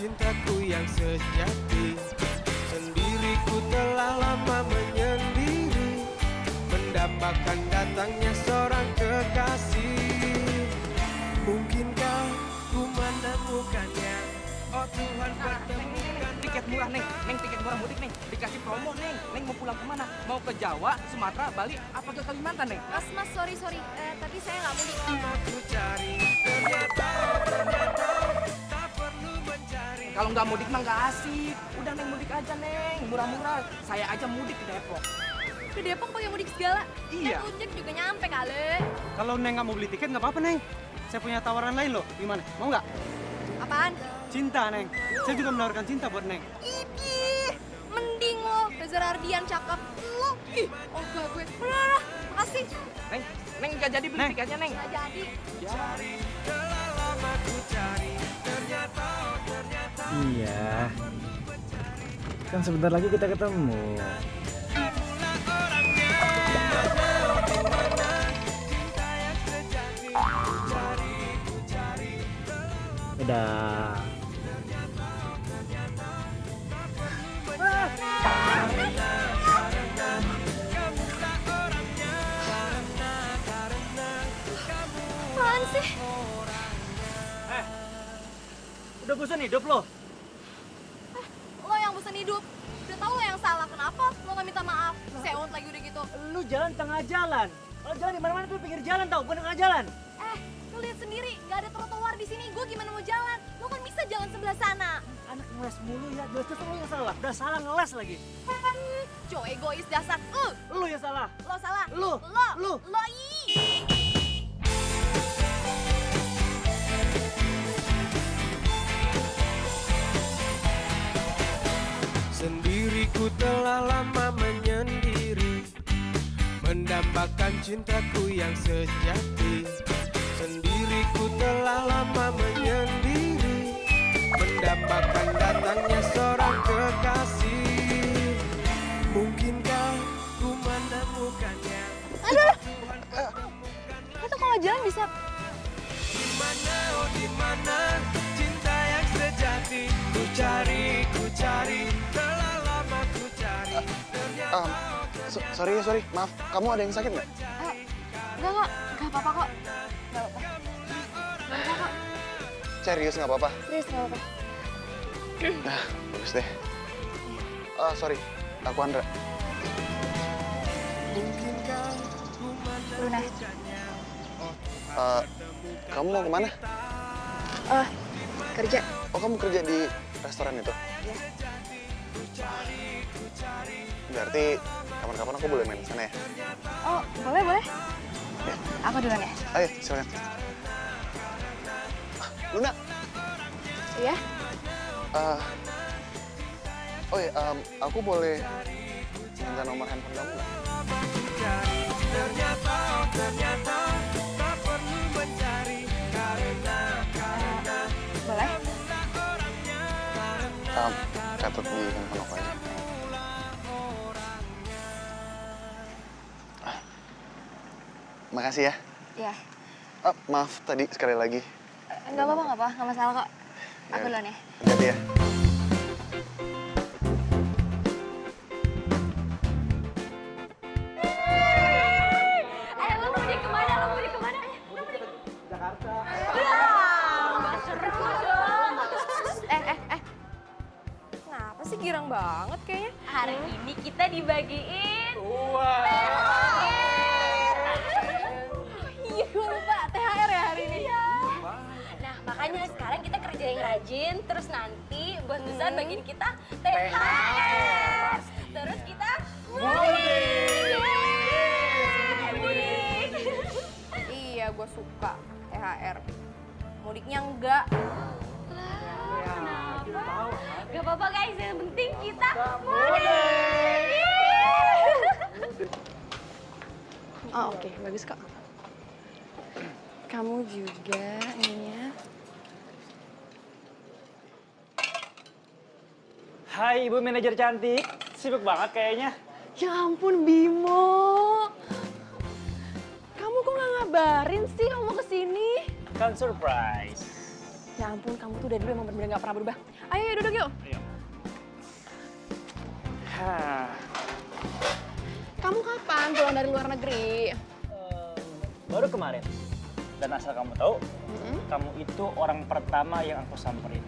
cintaku yang sejati. Sendiriku telah lama menyendiri, mendapatkan datangnya seorang kekasih. Mungkinkah ku menemukannya? Oh Tuhan, pertemukan Tiket murah, Neng. Neng, tiket murah mudik, Neng. Dikasih promo, Neng. Neng mau pulang kemana? Mau ke Jawa, Sumatera, Bali, apa ke Kalimantan, Neng? Mas, sorry. Tapi saya nggak mudik. aku cari, ternyata tak perlu mencari. Kalau nggak mudik mah nggak asik. Udah, Neng, mudik aja, Neng. Murah-murah. Saya aja mudik ke Depok. Ke Depok pakai mudik segala. Iya. Kan Ojek juga nyampe kali. Kalau Neng nggak mau beli tiket nggak apa-apa, Neng. Saya punya tawaran lain loh. Gimana? Mau nggak? Apaan? Cinta, Neng. Saya juga menawarkan cinta buat Neng. Idih, mending lo Reza Ardian cakep. Lo, ih, enggak gue. Bener, makasih. Neng nggak jadi beli Neng. tiketnya, Neng. Nggak jadi. Cari, telah lama ku cari, ternyata. Iya. Kan sebentar lagi kita ketemu. Kamulah orangnya, di mana cinta yang sejati. Ku cari. Dadah. Apaan sih? Udah bosan hidup lo? Lo yang bosan hidup. Udah tahu lo yang salah. Kenapa lo nggak minta maaf? Sewot lagi udah gitu. Lu jalan tengah jalan. Kalau jalan di mana-mana tuh pinggir jalan tau, bukan tengah jalan. Lo lihat sendiri, nggak ada trotoar di sini. Gue gimana mau jalan? Lo kan bisa jalan sebelah sana. Anak ngeles mulu ya, jelas-jelas lu yang salah. Udah salah ngeles lagi. Cowok egois dasar. Lu yang salah. Lo salah. Lu. Lo ih. Sendiriku telah lama menyendiri, mendambakan cintaku yang sejati. Sendiriku telah lama menyendiri, mendapatkan datangnya seorang kekasih. Mungkinkah ku menemukannya? Aduh. Lo tuh kalau jalan bisa. Dimana, oh dimana cinta yang sejati? Ku cari, telah lama ku cari. Ternyata Sorry, maaf. Kamu ada yang sakit nggak? Enggak apa-apa kok. Enggak apa-apa kok. Serius nggak apa-apa? Serius enggak apa-apa. Nah, bagus deh. Sorry, aku Andra. mungkinkah ku Luna. menemukannya? Kamu mau kemana? Kerja. Oh, kamu kerja di restoran itu? Iya. Berarti kapan-kapan aku boleh main ke sana ya? Oh, boleh. Ya. Aku duluan ya? Ayo, silakan. Luna. Iya. Oh ya, aku boleh minta nomor handphone kamu nggak? Ternyata tak perlu mencari karena Boleh. Catat di handphone aku aja. Makasih ya. Iya. Maaf tadi sekali lagi. Enggak apa-apa, enggak masalah kok. Aku duluan ya. Hati-hati ya. Lo mudik kemana? Jakarta. Kenapa sih girang banget kayaknya? Hari ini kita dibagiin. Iya, gue lupa. THR ya hari ini. Nah, makanya sekarang kita kerja yang rajin, terus nanti bos besar bagiin kita THR. Terus kita mudik. Iya, gue suka THR. Mudiknya enggak. Gak apa-apa guys, yang penting kita mudik. Oh, oke. Bagus kok. Kamu juga ininya. Hai Ibu manajer cantik, sibuk banget kayaknya. Ya ampun Bimo, kamu kok nggak ngabarin sih kamu mau kesini? Kan surprise. Ya ampun, kamu tuh dari dulu emang bener-bener gak pernah berubah. Ayo, yuk, duduk yuk. Kamu kapan pulang dari luar negeri? Baru kemarin. Dan asal kamu tahu, kamu itu orang pertama yang aku samperin.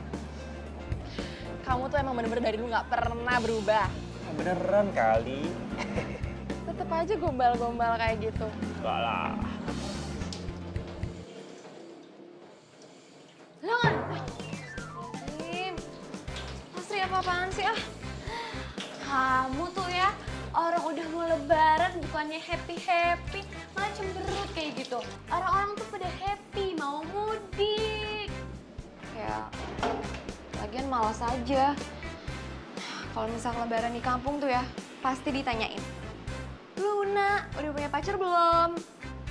Kamu tuh emang bener-bener dari dulu gak pernah berubah. Beneran kali. Tetep aja gombal-gombal kayak gitu. Enggak lah. Lo kan? Asri apa-apaan sih ah? Kamu tuh ya, orang udah mau lebaran bukannya happy-happy, malah cemberut kayak gitu. Orang-orang tuh pada happy, mau mudik. Ya, lagian malas aja. Kalau misal lebaran di kampung tuh ya, pasti ditanyain. Luna, udah punya pacar belum?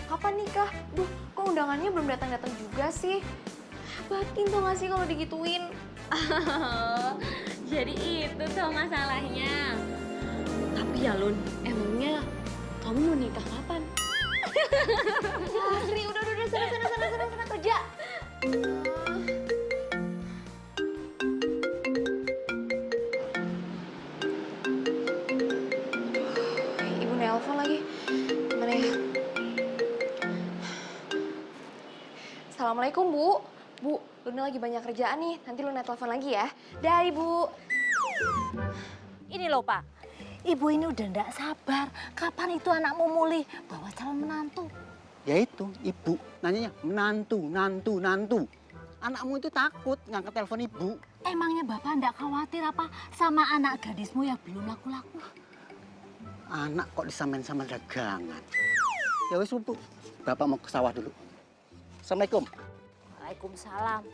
Kapan nikah? Duh, kok undangannya belum datang-datang juga sih? Batin tuh gak sih kalau digituin? Jadi itu tuh masalahnya. Tapi ya Lun, emangnya kamu mau nikah kapan? Asri, udah, sana kerja. Ibu nelpon lagi. Gimana ya? Assalamualaikum, Bu. Bu, Luna lagi banyak kerjaan nih. Nanti Luna telepon lagi ya. Dah, Ibu. Ini loh Pak, Ibu ini udah ndak sabar. Kapan itu anakmu mulih bawa calon menantu? Ya itu, ibu nanyanya nantu. Anakmu itu takut ngangkat telepon ibu. Emangnya Bapak ndak khawatir apa sama anak gadismu yang belum laku-laku? Anak kok disamain sama dagangan. Ya wis Bu, Bapak mau ke sawah dulu. Assalamualaikum. Waalaikumsalam.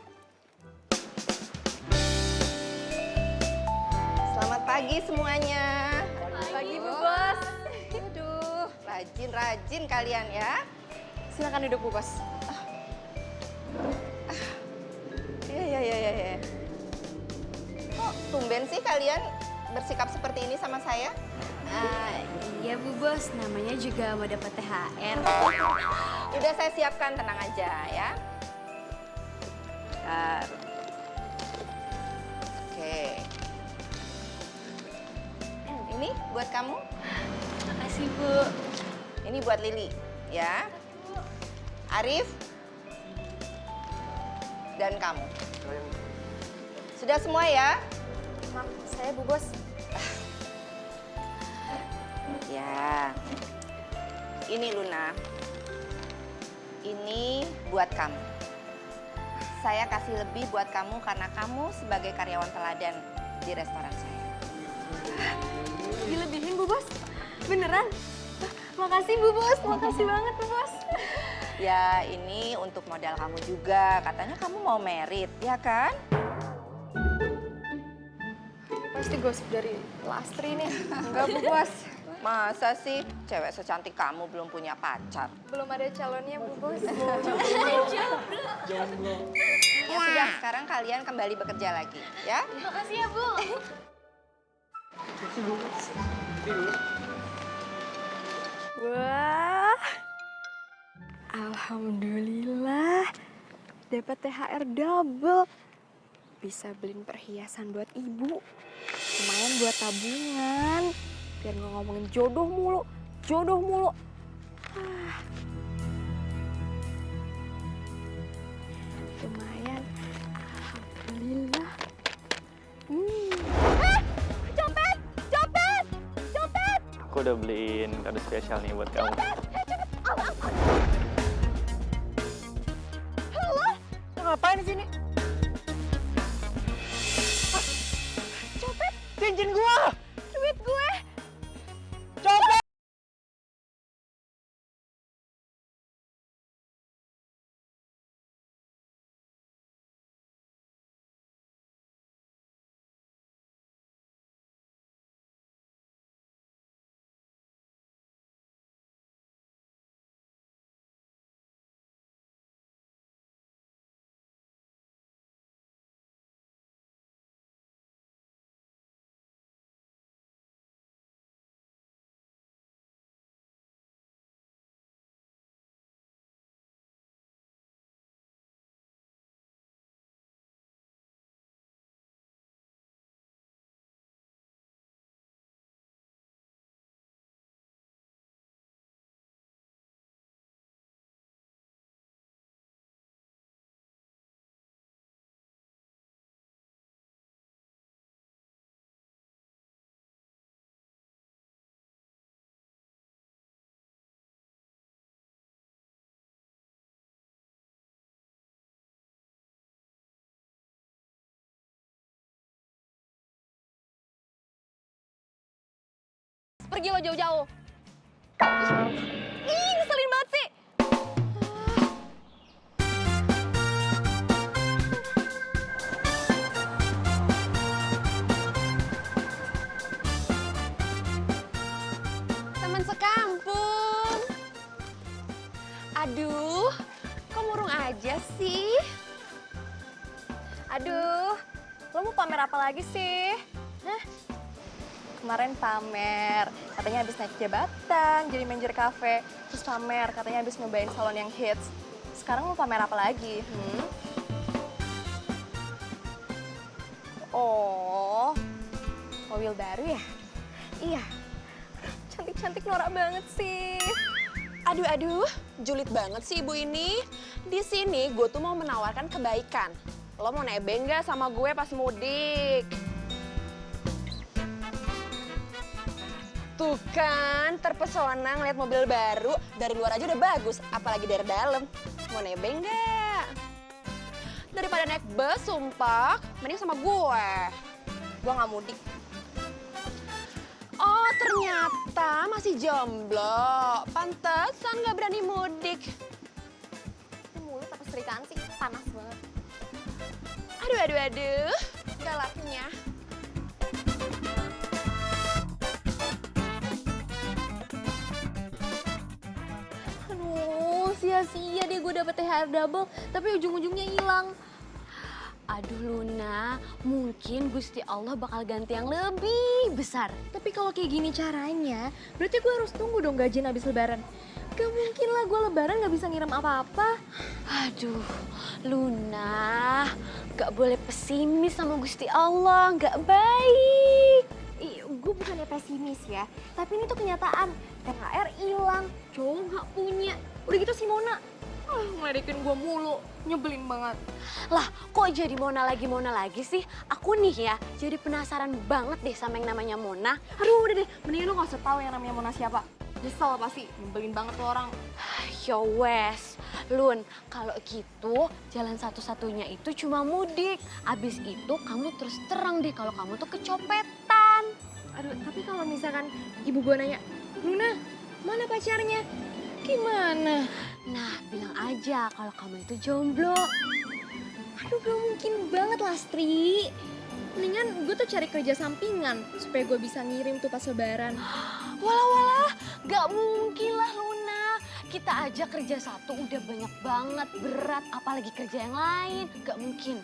Selamat pagi semuanya. Pagi, Bu Bos. Aduh, rajin kalian ya. Silakan duduk, Bu Bos. Ya. Kok tumben sih kalian bersikap seperti ini sama saya? Iya Bu Bos, namanya juga mau dapat THR. Udah saya siapkan, tenang aja ya. Bentar. Oke. Ini buat kamu. Makasih Bu. Ini buat Lili, ya. Arif. Dan kamu. Sudah semua ya? Maaf, saya Bu Bos. Ya. Ini Luna. Ini buat kamu. Saya kasih lebih buat kamu karena kamu sebagai karyawan teladan di restoran saya. Dilebihin, Bu Bos? Beneran? Makasih, Bu Bos. Makasih banget, Bu Bos. Ya, ini untuk modal kamu juga. Katanya kamu mau merit, ya kan? Pasti gosip dari Lastri nih. Enggak, Bu Bos. Masa sih cewek secantik kamu belum punya pacar? Belum ada calonnya, Bu Bos. Ya sudah, sekarang kalian kembali bekerja lagi, ya? Makasih ya Bu. Wah. Alhamdulillah. Dapat THR double. Bisa beliin perhiasan buat ibu. Lumayan buat tabungan. Biar nggak ngomongin jodoh mulu. Lumayan. Alhamdulillah. Dompet! Aku udah beliin kado spesial nih buat kamu. Halo? Lo ngapain di sini? Copet? Cincin gua! Duit gue! Copet! Pergi lo jauh-jauh. Ih, ngeselin banget sih. Teman sekampung. Aduh, kok murung aja sih? Aduh, lo mau pamer apa lagi sih? Hah? Kemarin pamer, katanya habis naik jabatan, jadi manajer kafe. Terus pamer, katanya habis nyobain salon yang hits. Sekarang mau pamer apa lagi? Oh, mobil baru ya? Iya, cantik-cantik norak banget sih. Aduh, julid banget sih ibu ini. Di sini gue tuh mau menawarkan kebaikan. Lo mau nebeng gak sama gue pas mudik? Tuh kan, terpesona ngeliat mobil baru. Dari luar aja udah bagus, apalagi dari dalam. Mau nebeng gak? Daripada naik bus, sumpah, mending sama gue. Gue nggak mudik. Oh, ternyata masih jomblo. Pantesan gak berani mudik. Ini mulut apa serikaan sih? Panas banget. Aduh. Galaknya. Aduh, sia-sia deh gue dapet THR double, tapi ujung-ujungnya hilang. Aduh Luna, mungkin Gusti Allah bakal ganti yang lebih besar. Tapi kalau kayak gini caranya, berarti gue harus tunggu dong gajian habis lebaran. Gak mungkin lah gue lebaran gak bisa ngirim apa-apa. Aduh, Luna, gak boleh pesimis sama Gusti Allah, gak baik. Gue bukannya pesimis ya, tapi ini tuh kenyataan. THR hilang, cowok gak punya. Udah gitu si Mona, ngeledekin gue mulu, nyebelin banget. Lah, kok jadi Mona lagi sih? Aku nih ya, jadi penasaran banget deh sama yang namanya Mona. Aduh udah deh, mendingan lo gak usah tau yang namanya Mona siapa. Nyesel pasti, nyebelin banget tuh orang. Yo wes, Lun, kalau gitu jalan satu-satunya itu cuma mudik. Abis itu kamu terus terang deh kalau kamu tuh kecopetan. Aduh, tapi kalau misalkan ibu gue nanya, Luna, mana pacarnya? Gimana? Nah, bilang aja kalau kamu itu jomblo. Aduh, gak mungkin banget Lastri. Mendingan gue tuh cari kerja sampingan supaya gue bisa ngirim tuh pas lebaran. Walah, gak mungkin lah Luna. Kita aja kerja satu udah banyak banget, berat, apalagi kerja yang lain. Gak mungkin.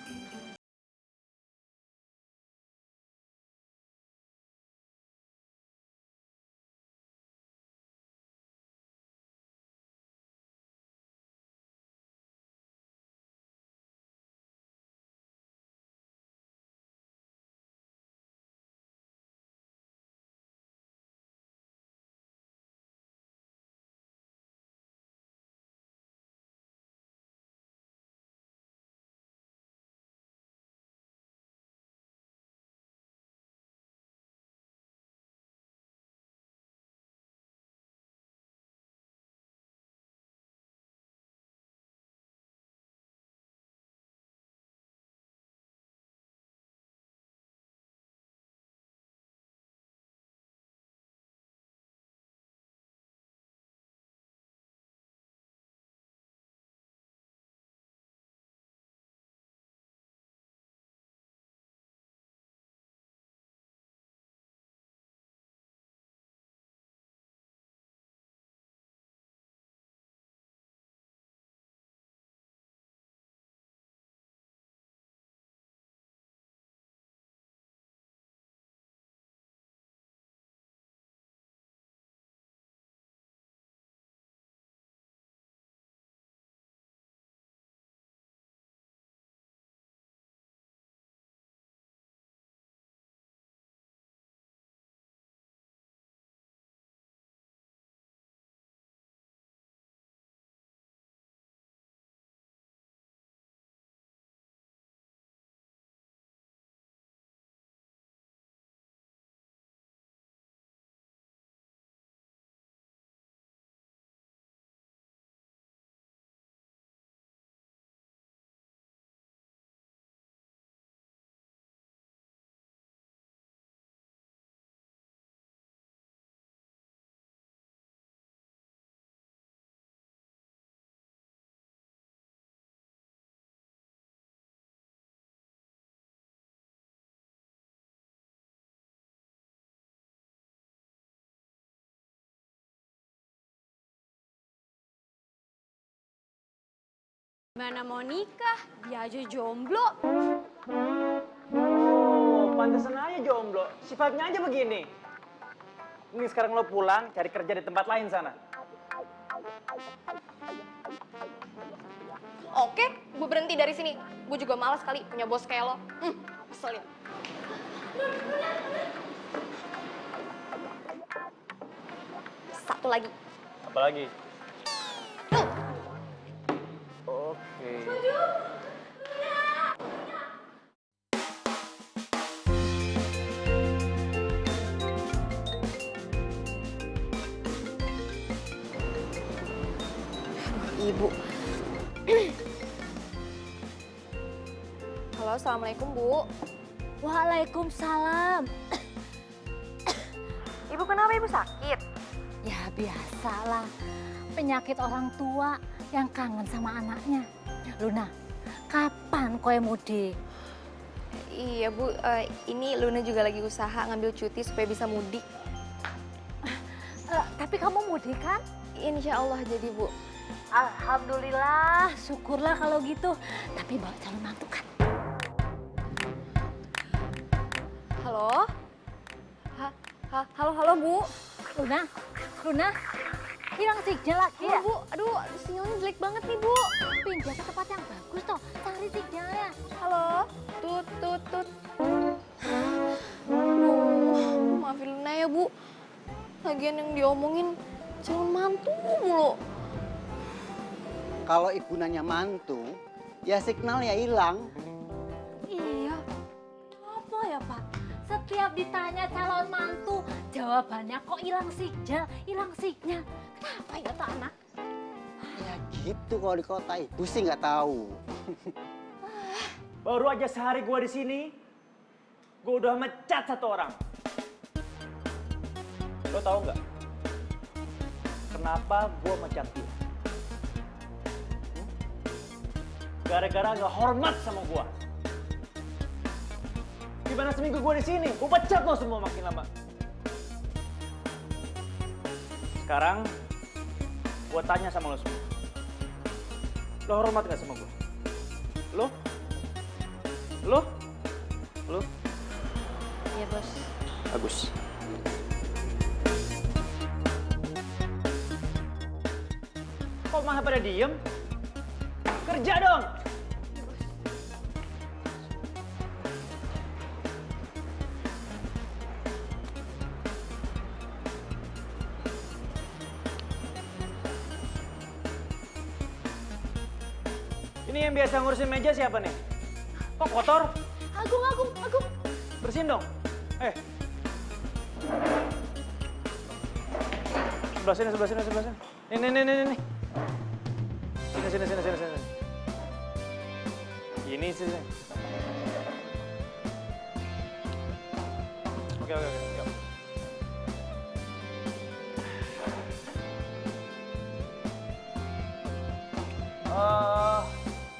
Mana mau nikah, dia aja jomblo. Oh, pantesan aja jomblo. Sifatnya aja begini. Ini sekarang lo pulang, cari kerja di tempat lain sana. Oke, gue berhenti dari sini. Gue juga malas kali punya bos kayak lo. Keselin. Satu lagi. Apa lagi? Oke. Ibu. Halo, assalamualaikum Bu. Waalaikumsalam. Ibu kenapa Ibu sakit? Ya biasalah, penyakit orang tua yang kangen sama anaknya. Luna, kapan koe mudik? Iya Bu, ini Luna juga lagi usaha ngambil cuti supaya bisa mudik. Tapi kamu mudik kan? Insya Allah jadi Bu. Alhamdulillah, syukurlah kalau gitu. Tapi bawa calon mantu kan? Halo? Halo Bu. Luna, hilang sinyal lagi ya? Bu, aduh sinyalnya jelek banget nih Bu. Pindah ke tempat yang bagus toh, cari sinyalnya. Halo? Tut. Aduh, maafin Luna ya Bu. Lagian yang diomongin calon mantu mulu. Kalau ibu nanya mantu, ya signalnya hilang. Iya. Apa ya Pak? Setiap ditanya calon mantu, jawabannya kok hilang sinyal. Kenapa ya tak anak? Ya gitu kalau di kota, ibu sih nggak tahu. Baru aja sehari gua di sini, gua udah mecat satu orang. Lo tahu nggak? Kenapa gua mecat dia? Gara-gara nggak hormat sama gua. Gimana seminggu gua di sini? Gua pecat lo semua makin lama. Sekarang gua tanya sama lo semua. Lo hormat nggak sama gua? Lo? Iya Bos. Bagus. Kok malah pada diem? Kerja dong! Ini yang biasa ngurusin meja siapa nih? Kok kotor? Agung. Bersihin dong. Sebelah sini. Nih. Sini. Ini sih. Oke, yuk.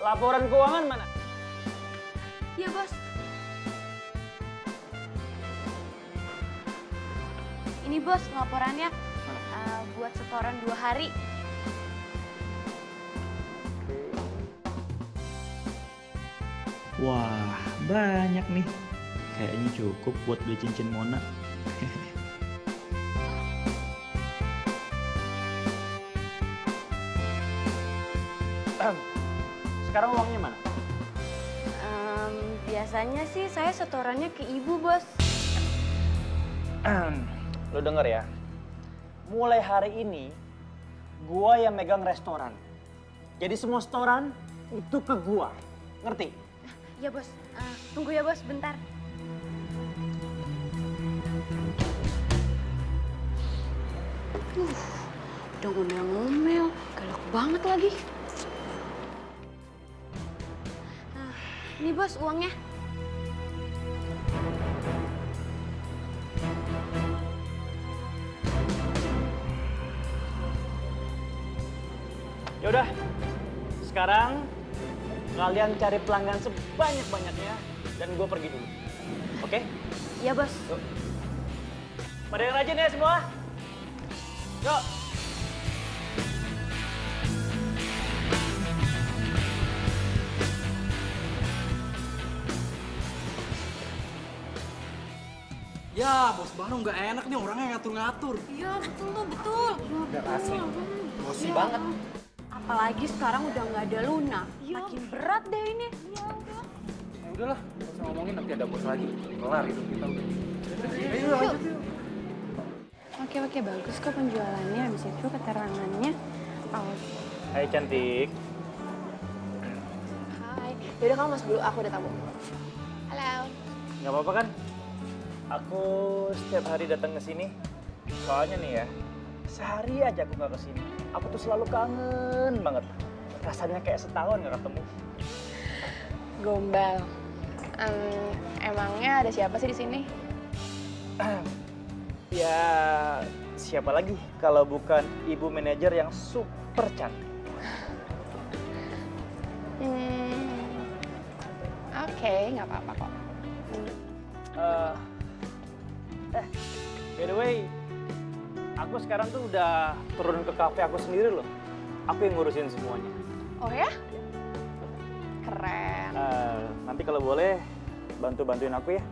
Laporan keuangan mana? Iya Bos. Ini Bos laporannya buat setoran 2 hari. Wah, banyak nih. Kayaknya cukup buat beli cincin Mona. Sekarang uangnya mana? Biasanya sih saya setorannya ke Ibu Bos. Lo denger ya, mulai hari ini gua yang megang restoran. Jadi semua setoran itu ke gua, ngerti? Ya Bos, tunggu ya Bos bentar. Udah ngomel-ngomel, galak banget lagi. Ini Bos uangnya. Yaudah, sekarang kalian cari pelanggan sebanyak-banyaknya dan gue pergi dulu. Oke? Iya Bos. Yuk. Pada yang rajin ya semua. Yuk. Ya, bos baru nggak enak nih orangnya ngatur-ngatur. Iya betul tuh, betul. Udah asli. Bosi banget. Apalagi sekarang udah nggak ada Luna. Makin berat deh ini. Iya udah. Ya udahlah, nggak usah ngomongin nanti ada bos lagi. Kelar itu kita udah. Ayo lanjut yuk. Oke, bagus kok penjualannya. Habis itu keterangannya. Hai cantik. Hai. Yaudah kamu masuk dulu, aku udah tamu. Halo. Nggak apa-apa kan? Aku setiap hari datang ke sini. Soalnya nih ya, sehari aja aku nggak ke sini. Aku tuh selalu kangen banget. Rasanya kayak setahun nggak ketemu. Gombal. Emangnya ada siapa sih di sini? Ya, siapa lagi kalau bukan ibu manajer yang super cantik. Oke, nggak apa-apa kok. By the way, aku sekarang tuh udah turun ke kafe aku sendiri loh. Aku yang ngurusin semuanya. Oh ya? Keren. Nanti kalau boleh, bantuin aku ya.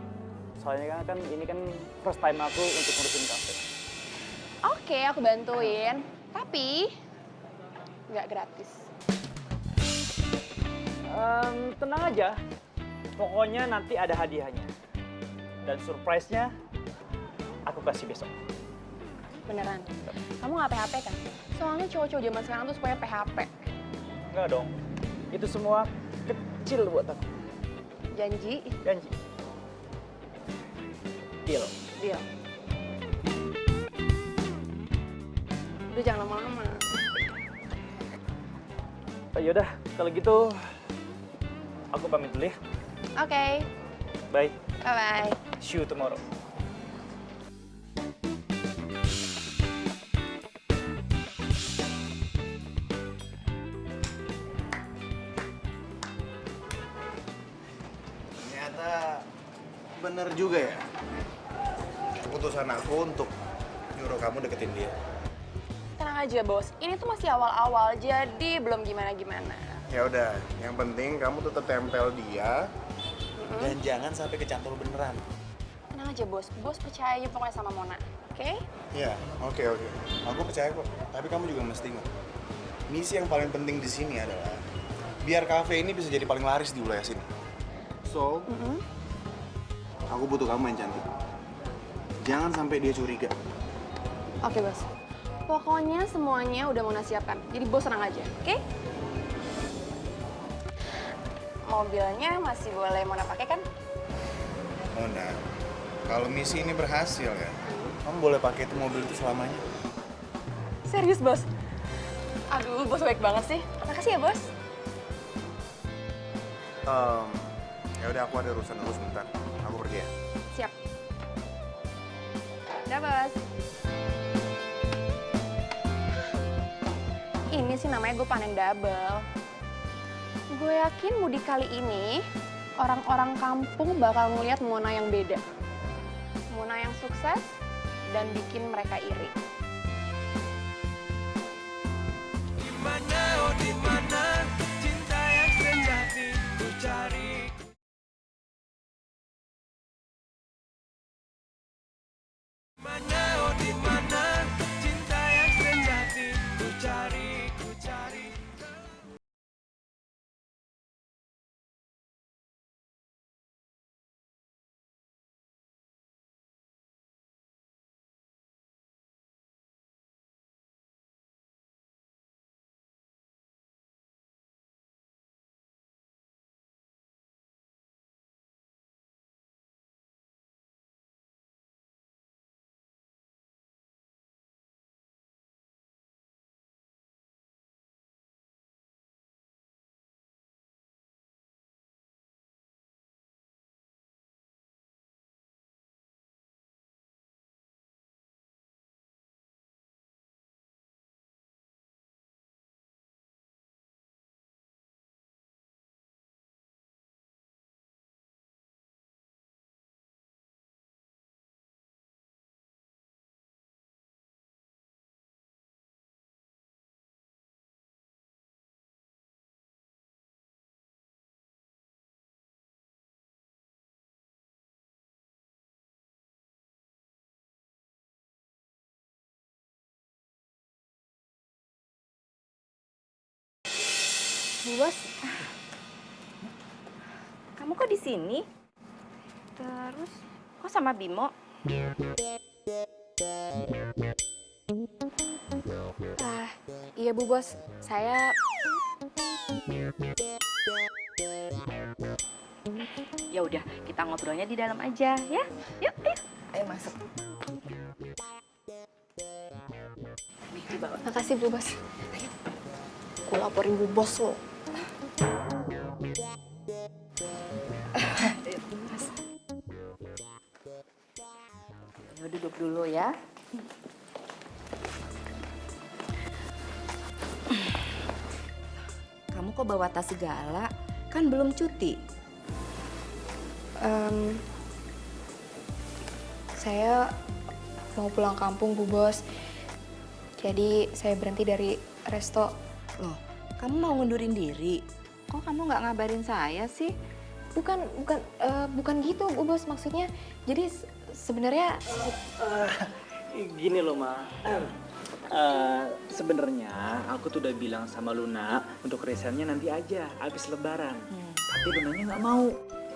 Soalnya kan ini kan first time aku untuk ngurusin kafe. Oke, aku bantuin. Tapi nggak gratis. Tenang aja. Pokoknya nanti ada hadiahnya. Dan surprise-nya aku kasih besok. Beneran? Kamu nggak PHP kan? Soalnya cowok-cowok zaman sekarang tuh supaya PHP. Enggak dong. Itu semua kecil buat aku. Janji? Janji. Deal. Deal. Udah jangan lama-lama. Yaudah, kalau gitu aku pamit dulu ya. Oke. Bye. Bye-bye. See you tomorrow. Ternyata bener juga ya. Keputusan aku untuk nyuruh kamu deketin dia. Tenang aja, Bos. Ini tuh masih awal-awal, jadi belum gimana-gimana. Ya udah, yang penting kamu tetap tempel dia dan jangan sampai kecantol beneran. Tenang aja, Bos. Bos percaya aja pokoknya sama Mona. Oke? Iya, oke. Aku percaya kok. Tapi kamu juga mesti ingat. Misi yang paling penting di sini adalah biar kafe ini bisa jadi paling laris di wilayah sini. So, aku butuh kamu yang cantik. Jangan sampai dia curiga. Oke, Bos. Pokoknya semuanya udah Mona siapkan. Jadi Bos tenang aja, oke? Mobilnya masih boleh Mona pakai kan? Mona, kalau misi ini berhasil ya, kamu boleh pakai itu mobil itu selamanya. Serius, Bos? Aduh, Bos baik banget sih. Makasih ya, Bos. Ya udah, aku ada urusan dulu sebentar. Aku pergi ya. Siap. Udah, Bos. Ini sih namanya gue panen double. Gue yakin mudik kali ini orang-orang kampung bakal ngeliat Mona yang beda. Mona yang sukses dan bikin mereka iri. Dimana, oh dimana cinta yang sejati ku cari. Dimana, oh dimana cinta yang sejati ku cari. Bu Bos, kamu kok di sini? Terus kok sama Bimo? Iya Bu Bos, saya... Ya udah, kita ngobrolnya di dalam aja ya. Yuk, ayo. Ayo masuk. Nih, dibawa. Makasih Bu Bos. Gue laporin Bu Bos lo. Ayo duduk dulu ya. Kamu kok bawa tas segala? Kan belum cuti. Saya mau pulang kampung Bu Bos. Jadi saya berhenti dari resto. Loh, kamu mau ngundurin diri? Kok kamu nggak ngabarin saya sih? Bukan gitu Bu Bos, maksudnya. Jadi sebenarnya Gini loh, Ma. Sebenarnya aku tuh udah bilang sama Luna untuk resignnya nanti aja, habis Lebaran. Tapi Lunanya nggak mau.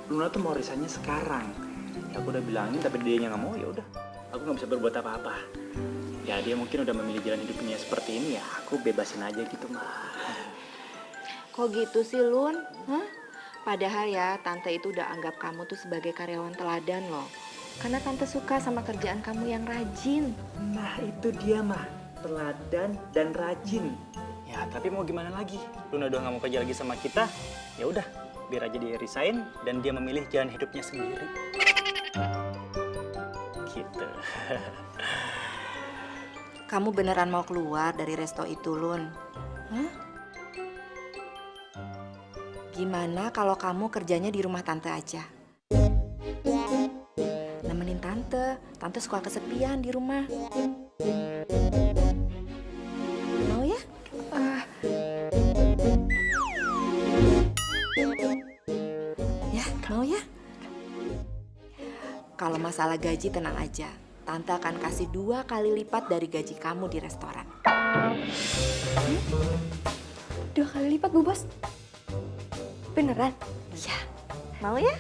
Luna tuh mau resignnya sekarang. Ya aku udah bilangin, tapi dianya nggak mau. Ya udah, aku nggak bisa berbuat apa-apa. Ya dia mungkin udah memilih jalan hidupnya seperti ini, ya aku bebasin aja gitu, Ma. Kok gitu sih, Lun? Hah? Padahal ya, Tante itu udah anggap kamu tuh sebagai karyawan teladan loh. Karena Tante suka sama kerjaan kamu yang rajin. Nah, itu dia, Ma. Teladan dan rajin. Ya, tapi mau gimana lagi? Luna udah nggak mau kerja lagi sama kita. Ya udah, biar aja dia resign dan dia memilih jalan hidupnya sendiri. Gitu. Kamu beneran mau keluar dari resto itu, Lun? Hah? Gimana kalau kamu kerjanya di rumah Tante aja? Nemenin Tante. Tante suka kesepian di rumah. Mau ya? Ya, mau ya? Kalau masalah gaji tenang aja. Tante akan kasih 2 kali lipat dari gaji kamu di restoran. 2 kali lipat Bu Bos? Beneran? Ya, mau ya?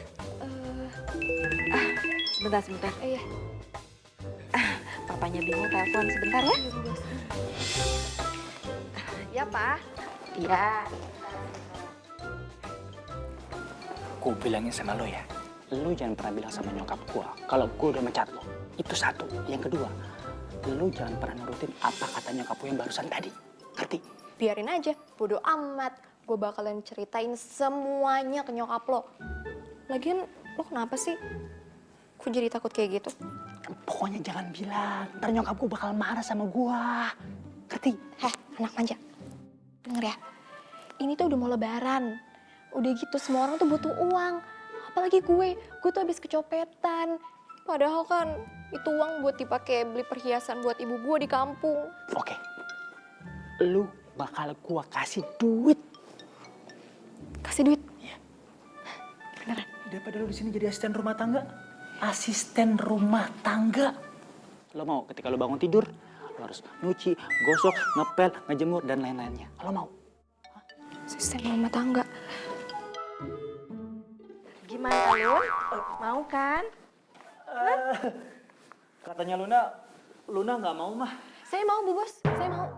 Sebentar. Iya. Papanya Bimo telepon sebentar ya. Ya, Pak. Iya. Gue bilangin sama lo ya, lo jangan pernah bilang sama nyokap gue kalau gue udah mecat lo. Itu satu. Yang kedua, lo jangan pernah nurutin apa kata nyokap lo yang barusan tadi. Ngerti? Biarin aja, bodo amat. Gue bakalan ceritain semuanya ke nyokap lo. Lagian lo kenapa sih? Kok jadi takut kayak gitu? Pokoknya jangan bilang, ntar nyokap gue bakal marah sama gue. Ngerti? Heh, anak manja. Denger ya, ini tuh udah mau lebaran. Udah gitu semua orang tuh butuh uang. Apalagi gue tuh habis kecopetan. Padahal kan itu uang buat dipakai beli perhiasan buat ibu gue di kampung. Oke, lu bakal gue kasih duit. Kasih duit? Iya. Beneran? Daripada lu di sini jadi asisten rumah tangga. Asisten rumah tangga. Lo mau ketika lo bangun tidur, lo harus nyuci, gosok, ngepel, ngejemur, dan lain-lainnya. Lo mau? Asisten rumah tangga. Gimana, Lun? Mau kan? Katanya Luna nggak mau, mah. Saya mau, Bu Bos. Saya mau.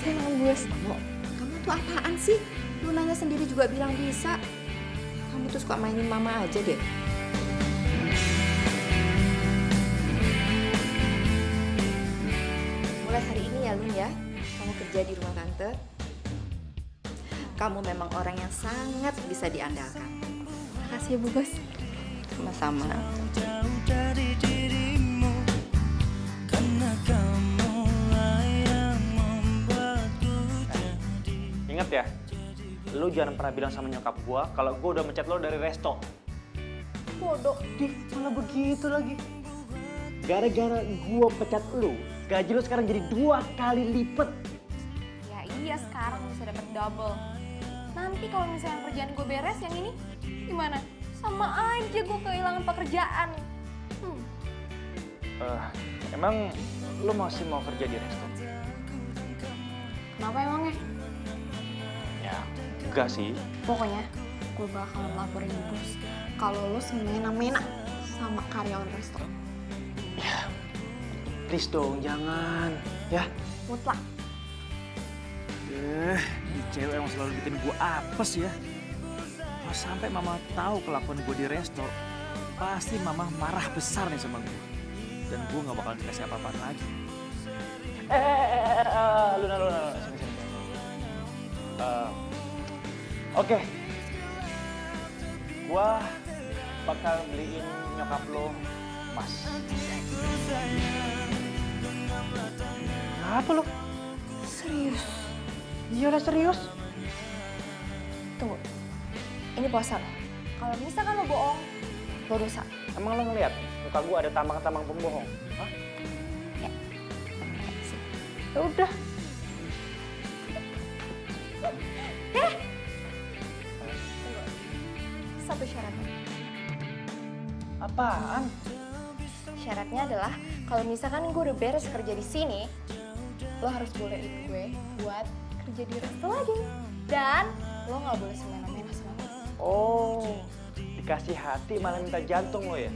Saya mau, Bu Bos. Kamu tuh apaan sih? Lunanya sendiri juga bilang bisa. Kamu tuh suka mainin mama aja deh. Mulai hari ini ya, Lun ya. Kamu kerja di rumah Tante. Kamu memang orang yang sangat bisa diandalkan. Makasih ya, Bu Bos. Sama-sama. Jauh dari dirimu, karena kamulah yang membuatku jadi. Ingat ya, lu jangan pernah bilang sama nyokap gua kalau gua udah mecat lo dari resto. Bodoh. Dih, malah begitu lagi. Gara-gara gua pecat lu, gaji lu sekarang jadi 2 kali lipat. Ya iya, sekarang bisa dapat double. Nanti kalau misalnya kerjaan gue beres yang ini, gimana? Sama aja gue kehilangan pekerjaan. Emang lu masih mau kerja di resto? Kenapa emangnya? Enggak sih. Pokoknya gue bakalan laporin bos kalau lo semena-mena sama karyawan resto. Ya, please dong, jangan. Ya. Mutlak. Ini cewek emang selalu bikin gue apes ya. Kalau sampai mama tahu kelakuan gue di resto, pasti mama marah besar nih sama gue. Dan gue gak bakal dikasih apa-apaan lagi. Luna, sini. Oke. Gua bakal beliin nyokap lo emas. Apa lo? Serius? Iya lah serius. Tunggu. Ini puasa lo. Kalau misalkan lo bohong, lo dosa. Emang lo ngeliat muka gua ada tambang-tambang pembohong? Hah? Ya udah. Satu syaratnya. Apaan? Syaratnya adalah kalau misalkan gue udah beres kerja di sini, lo harus bolehin gue buat kerja di resto lagi. Dan lo nggak boleh semena-mena sama gue. Oh, dikasih hati malah minta jantung lo ya?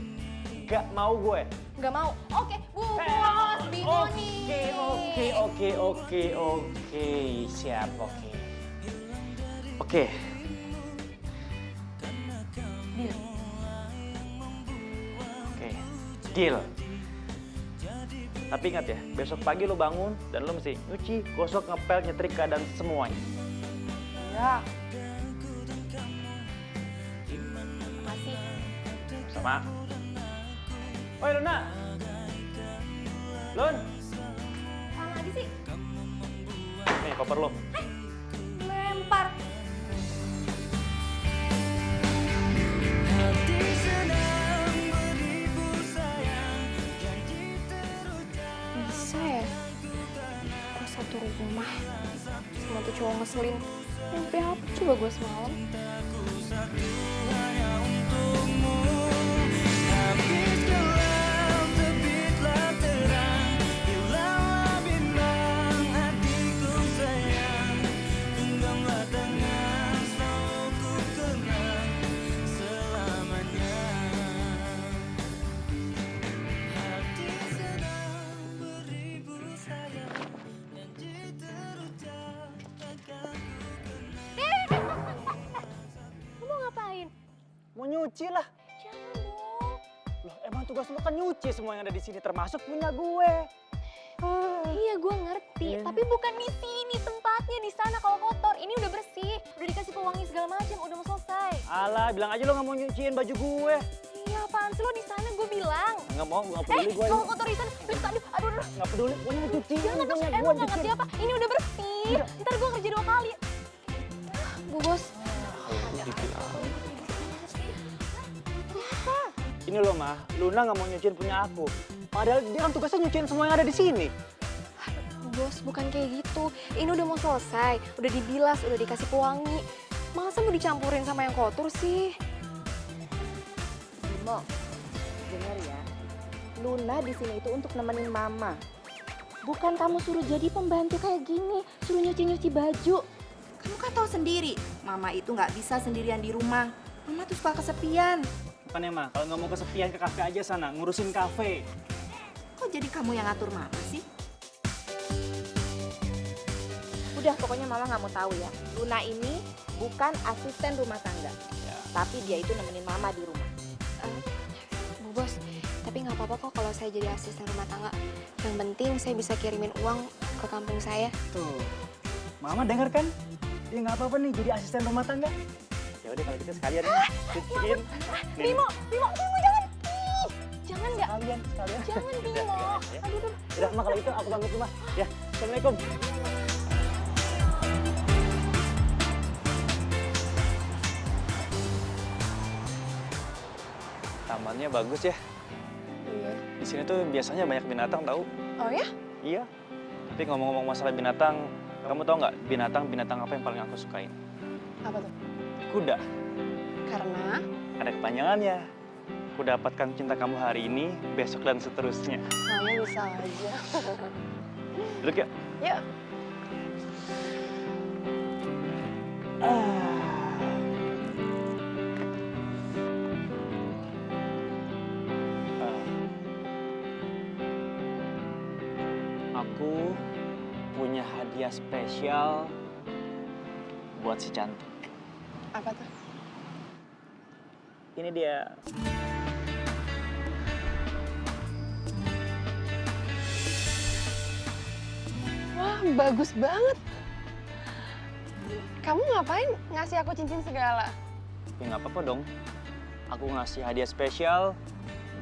Gak mau gue. Nggak mau? Oke, bos, bingung nih. Oke, siap, oke. Oke. Deal. Oke, deal. Tapi ingat ya, besok pagi lo bangun dan lo mesti nyuci, gosok, ngepel, nyetrika, dan semuanya. Ya. Makasih. Sama. Oi Luna. Lun. Mana lagi sih? Nih koper lo. Lempar. Bisa ya? Kok satu rumah sama tuh cowok ngeselin. Mimpi apa coba gue semalam? Mau nyuci lah. Jangan dong. Loh, emang tugas lo kan nyuci semua yang ada di sini, termasuk punya gue. Iya, gue ngerti. Tapi bukan di sini tempatnya, di sana kalau kotor. Ini udah bersih, udah dikasih pewangi segala macam, udah mau selesai. Alah, bilang aja lo nggak mau nyuciin baju gue. Iya, apaan sih lo di sana? Gue bilang. Nggak mau, nggak peduli gue. Kalau kotor di sana, aduh. Nggak peduli, gue mau cuciin. Jangan dong, lo nggak ngerti apa? Ini udah bersih. Ntar gue kerja 2 kali. Bu Bos. Ini loh mah, Luna nggak mau nyuciin punya aku. Padahal dia kan tugasnya nyuciin semua yang ada di sini. Bos, bukan kayak gitu. Ini udah mau selesai, udah dibilas, udah dikasih pewangi. Masa mau dicampurin sama yang kotor sih? Bimo, dengar ya. Luna di sini itu untuk nemenin Mama. Bukan kamu suruh jadi pembantu kayak gini, suruh nyuci-nyuci baju. Kamu kan tahu sendiri, Mama itu nggak bisa sendirian di rumah. Mama tuh suka kesepian. Bukannya mah, kalau nggak mau kesepian ke kafe aja sana, ngurusin kafe. Kok jadi kamu yang ngatur Mama sih? Udah, pokoknya Mama nggak mau tahu ya. Luna ini bukan asisten rumah tangga, tapi dia itu nemenin Mama di rumah. Bu Bos, tapi nggak apa-apa kok kalau saya jadi asisten rumah tangga. Yang penting saya bisa kirimin uang ke kampung saya. Tuh, Mama denger kan? Dia nggak apa-apa nih jadi asisten rumah tangga. Ya udah kalau gitu sekalian cuciin. Bimo, jangan. Ih, jangan nggak? Sekalian. Jangan Bimo. Aduh. Udah, Mah kalau itu aku pamit rumah. Ya, Assalamualaikum. Tamannya bagus ya. Iya. Di sini tuh biasanya banyak binatang tahu. Oh ya? Iya. Tapi ngomong-ngomong masalah binatang, kamu tahu nggak binatang apa yang paling aku sukain? Apa tuh? Kuda. Karena? Ada kepanjangannya. Ku dapatkan cinta kamu hari ini, besok dan seterusnya. Kamu bisa aja. Duduk ya? Yuk. Aku punya hadiah spesial buat si cantik. Apa tuh? Ini dia. Wah, bagus banget. Kamu ngapain ngasih aku cincin segala? Ya nggak apa-apa dong. Aku ngasih hadiah spesial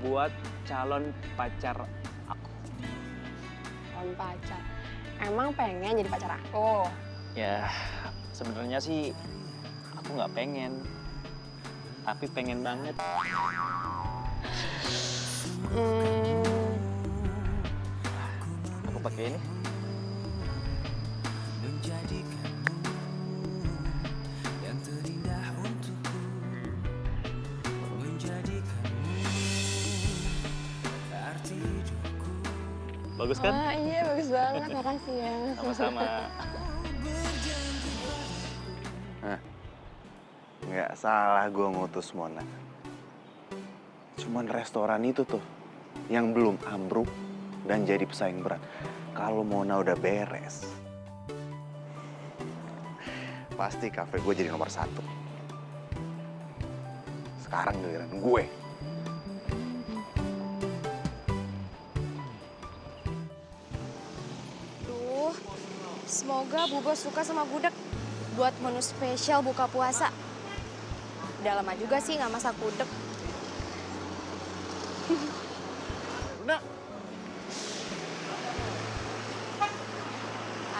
buat calon pacar aku. Calon pacar. Emang pengen jadi pacar aku? Ya, sebenarnya sih aku nggak pengen. Tapi pengen banget. Aku pakai ini. Bagus kan? Wah, iya bagus banget. Makasih ya. Sama-sama. Nggak salah gue ngutus Mona. Cuman restoran itu tuh yang belum ambruk dan jadi pesaing berat. Kalau Mona udah beres, pasti kafe gue jadi nomor 1. Sekarang giliran gue. Duh, semoga Bu Bos suka sama gudeg buat menu spesial buka puasa. Udah lama juga sih nggak masak gudeg. Luna.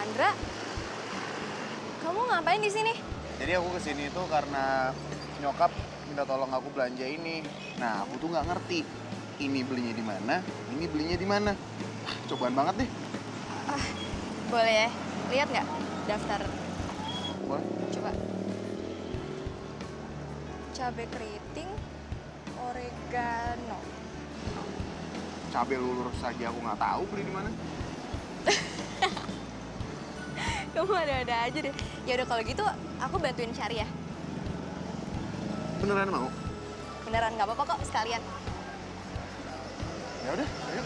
Andra, kamu ngapain di sini? Jadi aku kesini tuh karena nyokap minta tolong aku belanja ini. Nah, aku tuh nggak ngerti ini belinya di mana, ini belinya di mana. Cobaan banget deh. Boleh ya? Lihat nggak daftar? Boleh. Coba. Cabai keriting, oregano. Cabai lulur saja aku nggak tahu beli di mana. Kamu ada-ada aja deh. Ya udah kalau gitu aku bantuin cari ya. Beneran mau? Beneran nggak apa-apa kok sekalian. Ya udah, ayo.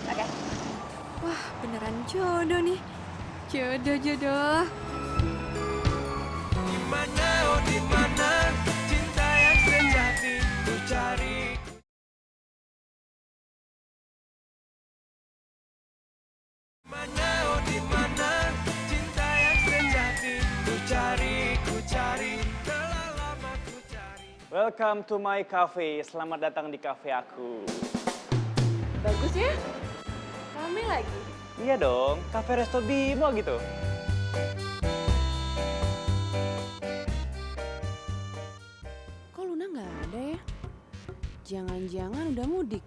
Oke. Wah, beneran jodoh nih. Jodoh. Dimana, oh dimana cinta yang sejati ku cari. Dimana, oh dimana cinta yang sejati ku cari. Telah lama ku cari. Welcome to my cafe. Selamat datang di cafe aku. Bagus ya? Rame lagi. Iya dong, cafe Resto Bimo gitu. Kok Luna nggak ada ya? Jangan-jangan udah mudik.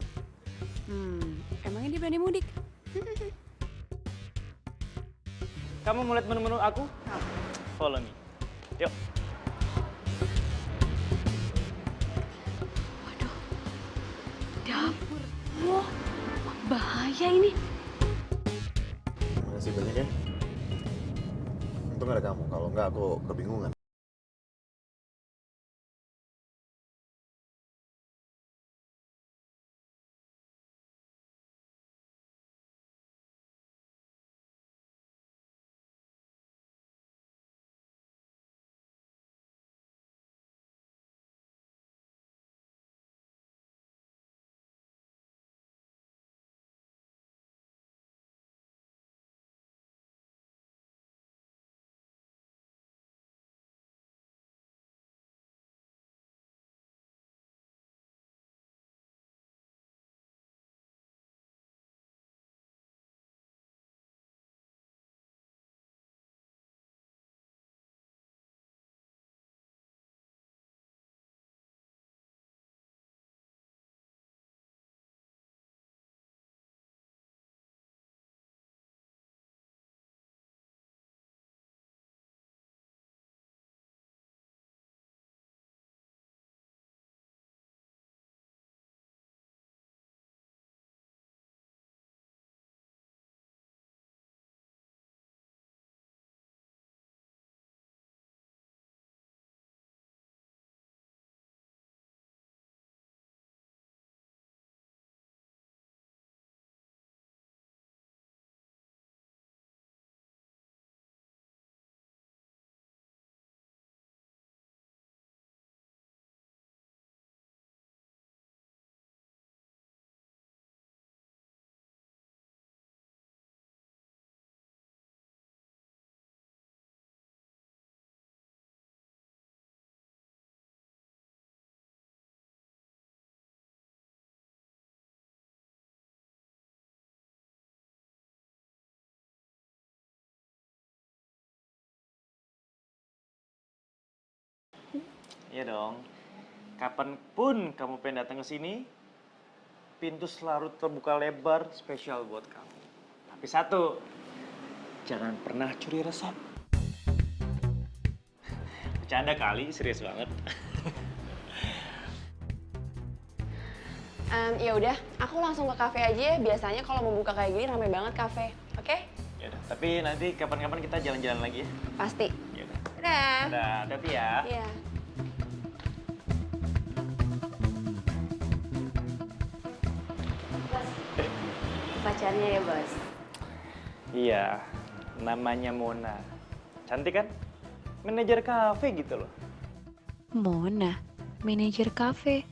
Emangnya dia berani mudik? Kamu mau lihat menu-menu aku? Follow me. Yuk. Dapur. Wah, bahaya ini. Makasih banyak ya. Untung ada kamu, kalau nggak aku kebingungan. Iya dong. Kapanpun kamu pengen datang ke sini, pintu selalu terbuka lebar spesial buat kamu. Tapi satu, jangan pernah curi resep. Bercanda kali, serius banget. Ya udah, aku langsung ke kafe aja ya. Biasanya kalau mau buka kayak gini rame banget kafe. Oke? Ya udah, tapi nanti kapan-kapan kita jalan-jalan lagi ya. Pasti. Ya udah. Dadah. Udah, hati-hati ya. Iya. Pacarnya ya, Bos? Iya, namanya Mona. Cantik kan? Manajer kafe gitu loh. Mona, manajer kafe.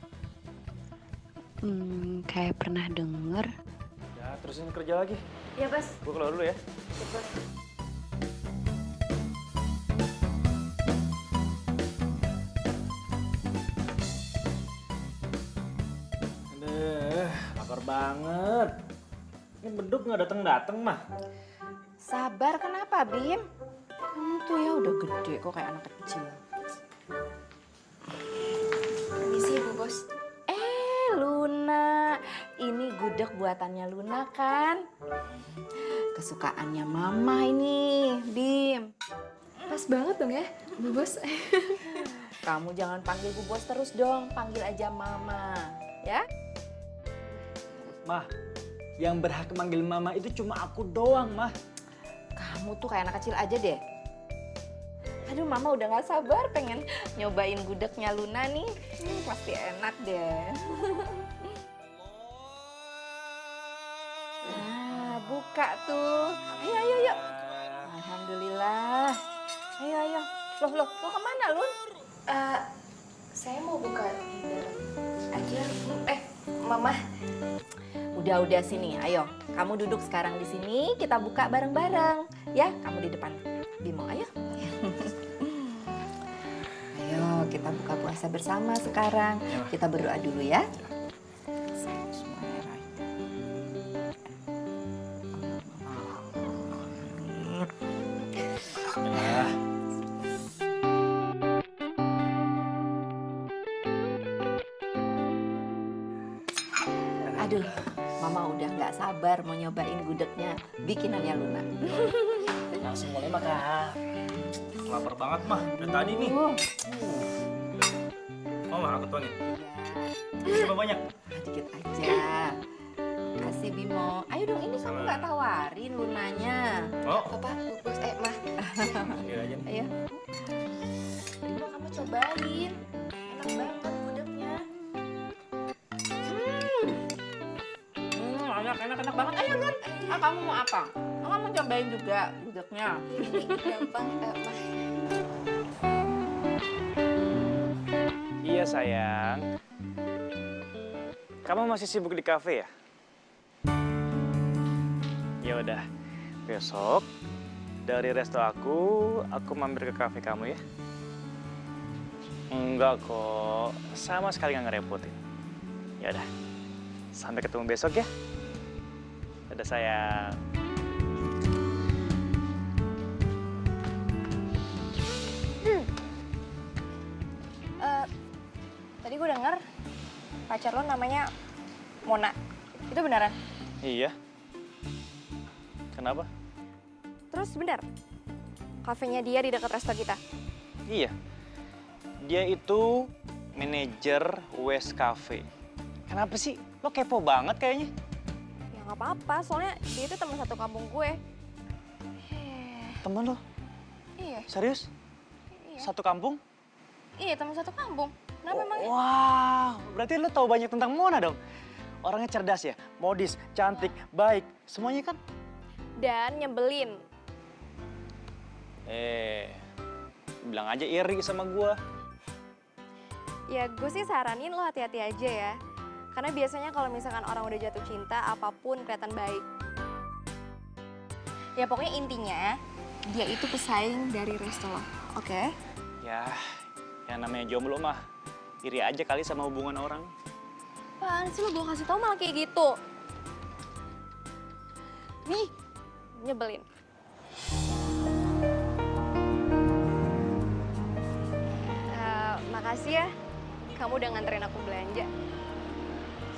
Kayak pernah denger. Ya, terusin kerja lagi. Iya, Bos. Gue keluar dulu ya. Iya, Bos. Aduh, lapar banget. Ini beduk nggak datang-datang mah. Sabar, kenapa, Bim? Kamu tuh ya udah gede kok kayak anak kecil. Permisi, Bu Bos. Luna, ini gudeg buatannya Luna kan? Kesukaannya Mama ini, Bim. Pas banget dong ya, Bu Bos. Kamu jangan panggil Bu Bos terus dong, panggil aja Mama, ya? Mah, yang berhak manggil mama itu cuma aku doang, Mah. Kamu tuh kayak anak kecil aja deh. Aduh, Mama udah gak sabar pengen nyobain gudegnya Luna nih. Pasti enak deh. Nah, buka tuh. Ayo, ayo, yuk. Alhamdulillah. Ayo, ayo. Loh, kemana, Lun? Saya mau buka di dalam aja. Mama. Udah sini, ayo. Kamu duduk sekarang di sini, kita buka bareng-bareng. Ya, kamu di depan. Bimo, ayo. Ayo, kita buka puasa bersama sekarang. Kita berdoa dulu ya. Aduh, Mama udah nggak sabar mau nyobain gudegnya bikinannya Luna. Langsung mulai makan. Lapar banget, Mah. Udah tadi nih. Mau Mah aku tuangin? Coba banyak. Dikit aja. Kasih Bimo. Ayo dong, ini kamu nggak tawarin Lunanya. Oh. Papa, Bu Bos, Mah. Sendiri aja nih. Ayo. Bimo, kamu cobain. Enak banget gudegnya. Enak banget. Ayo, Lun. Kamu mau apa? Kamu mau cobain juga gudegnya? Gampang, Mah. Iya, sayang. Kamu masih sibuk di kafe ya? Ya udah. Besok dari resto aku mampir ke kafe kamu ya. Enggak kok, sama sekali nggak ngerepotin. Ya udah. Sampai ketemu besok ya. Dadah sayang. Tadi gue denger pacar lo namanya Mona. Itu beneran? Iya. Kenapa? Terus bener? Kafenya dia di dekat resto kita? Iya. Dia itu manajer West Cafe. Kenapa sih? Lo kepo banget kayaknya. Ya nggak apa-apa, soalnya dia itu teman satu kampung gue. Temen lo? Iya. Serius? Iya. Satu kampung? Iya, teman satu kampung. Kenapa emangnya? Wow, berarti lo tahu banyak tentang Mona dong. Orangnya cerdas ya, modis, cantik, baik, semuanya kan? Dan nyebelin. Bilang aja iri sama gua. Ya gue sih saranin lo hati-hati aja ya. Karena biasanya kalau misalkan orang udah jatuh cinta, apapun kelihatan baik. Ya pokoknya intinya, dia itu pesaing dari resto lo, oke? Ya, yang namanya jomblo mah iri aja kali sama hubungan orang. Apaan sih lo, gue kasih tau malah kayak gitu. Nih, nyebelin. Makasih ya, kamu udah nganterin aku belanja.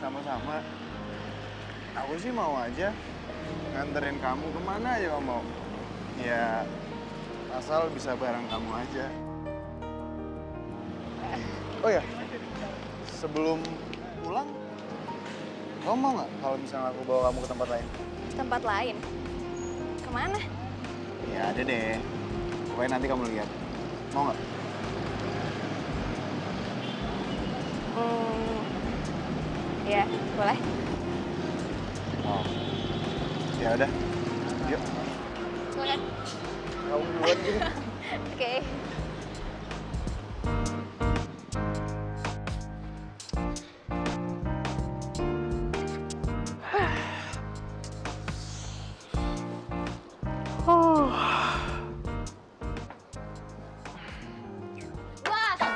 Sama-sama. Aku sih mau aja nganterin kamu kemana aja kamu mau. Ya, asal bisa bareng kamu aja. Oh ya, sebelum pulang, kamu mau nggak kalau misalnya aku bawa kamu ke tempat lain? Tempat lain? Kemana? Ya ada deh. Pokoknya nanti kamu lihat. Mau nggak? Ya, boleh. Oh. Ya udah. Yuk. Silakan. Kamu buat gitu. Oke.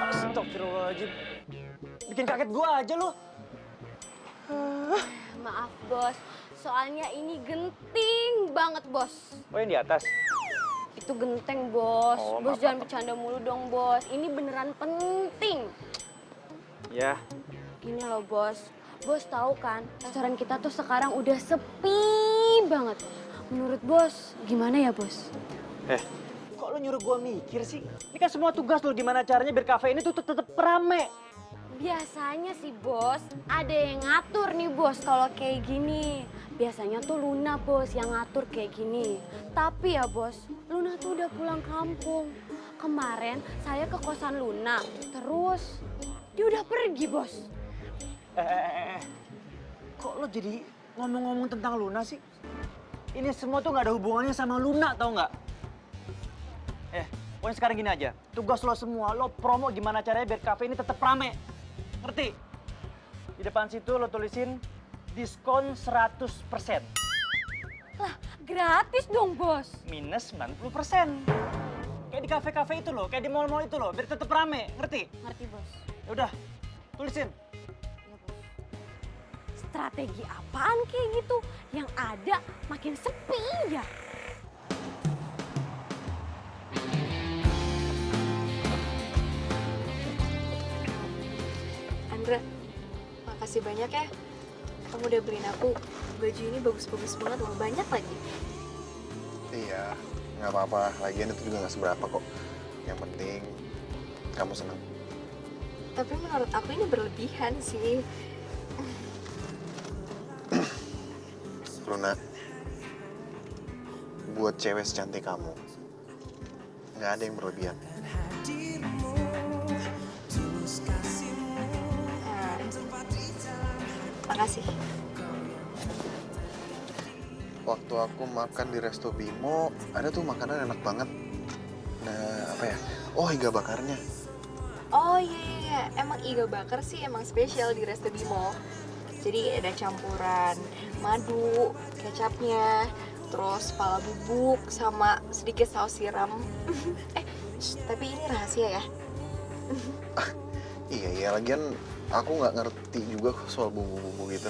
Astagfirullahaladzim. Bikin kaget gua aja lu. Maaf bos, soalnya ini genting banget bos. Oh yang di atas? Itu genteng bos. Oh, Bos maaf, jangan maaf. bercanda mulu dong bos. Ini beneran penting. Ya. Gini loh bos. Bos tahu kan, restoran kita tuh sekarang udah sepi banget. Menurut bos, gimana ya bos? Kok lo nyuruh gua mikir sih? Ini kan semua tugas lo, gimana caranya biar kafe ini tuh tetep rame. Biasanya sih bos, ada yang ngatur nih bos kalau kayak gini. Biasanya tuh Luna bos yang ngatur kayak gini. Tapi ya bos, Luna tuh udah pulang kampung. Kemarin saya ke kosan Luna, terus dia udah pergi bos. Kok lo jadi ngomong-ngomong tentang Luna sih? Ini semua tuh gak ada hubungannya sama Luna, tau nggak? Pokoknya sekarang gini aja, tugas lo semua, lo promo gimana caranya biar kafe ini tetap rame. Ngerti? Di depan situ lo tulisin diskon 100%. Lah, gratis dong bos. Minus 90%. Kayak di kafe-kafe itu loh, kayak di mall-mall itu loh, biar tetap rame. Ngerti? Ngerti bos. Ya udah, tulisin. Iya bos. Strategi apaan kayak gitu? Yang ada makin sepi ya. Andra, makasih banyak ya. Kamu udah beliin aku baju ini bagus-bagus banget loh, banyak lagi. Iya, nggak apa-apa. Lagian itu juga nggak seberapa kok. Yang penting kamu senang. Tapi menurut aku ini berlebihan sih. Luna, buat cewek secantik kamu, nggak ada yang berlebihan. Makasih. Waktu aku makan di Resto Bimo, ada tuh makanan enak banget. Nah, apa ya? Oh, iga bakarnya. Oh iya, emang iga bakar sih emang spesial di Resto Bimo. Jadi ada campuran madu, kecapnya, terus pala bubuk, sama sedikit saus siram. Tapi ini rahasia ya. Iya, lagian aku nggak ngerti juga soal bumbu-bumbu gitu.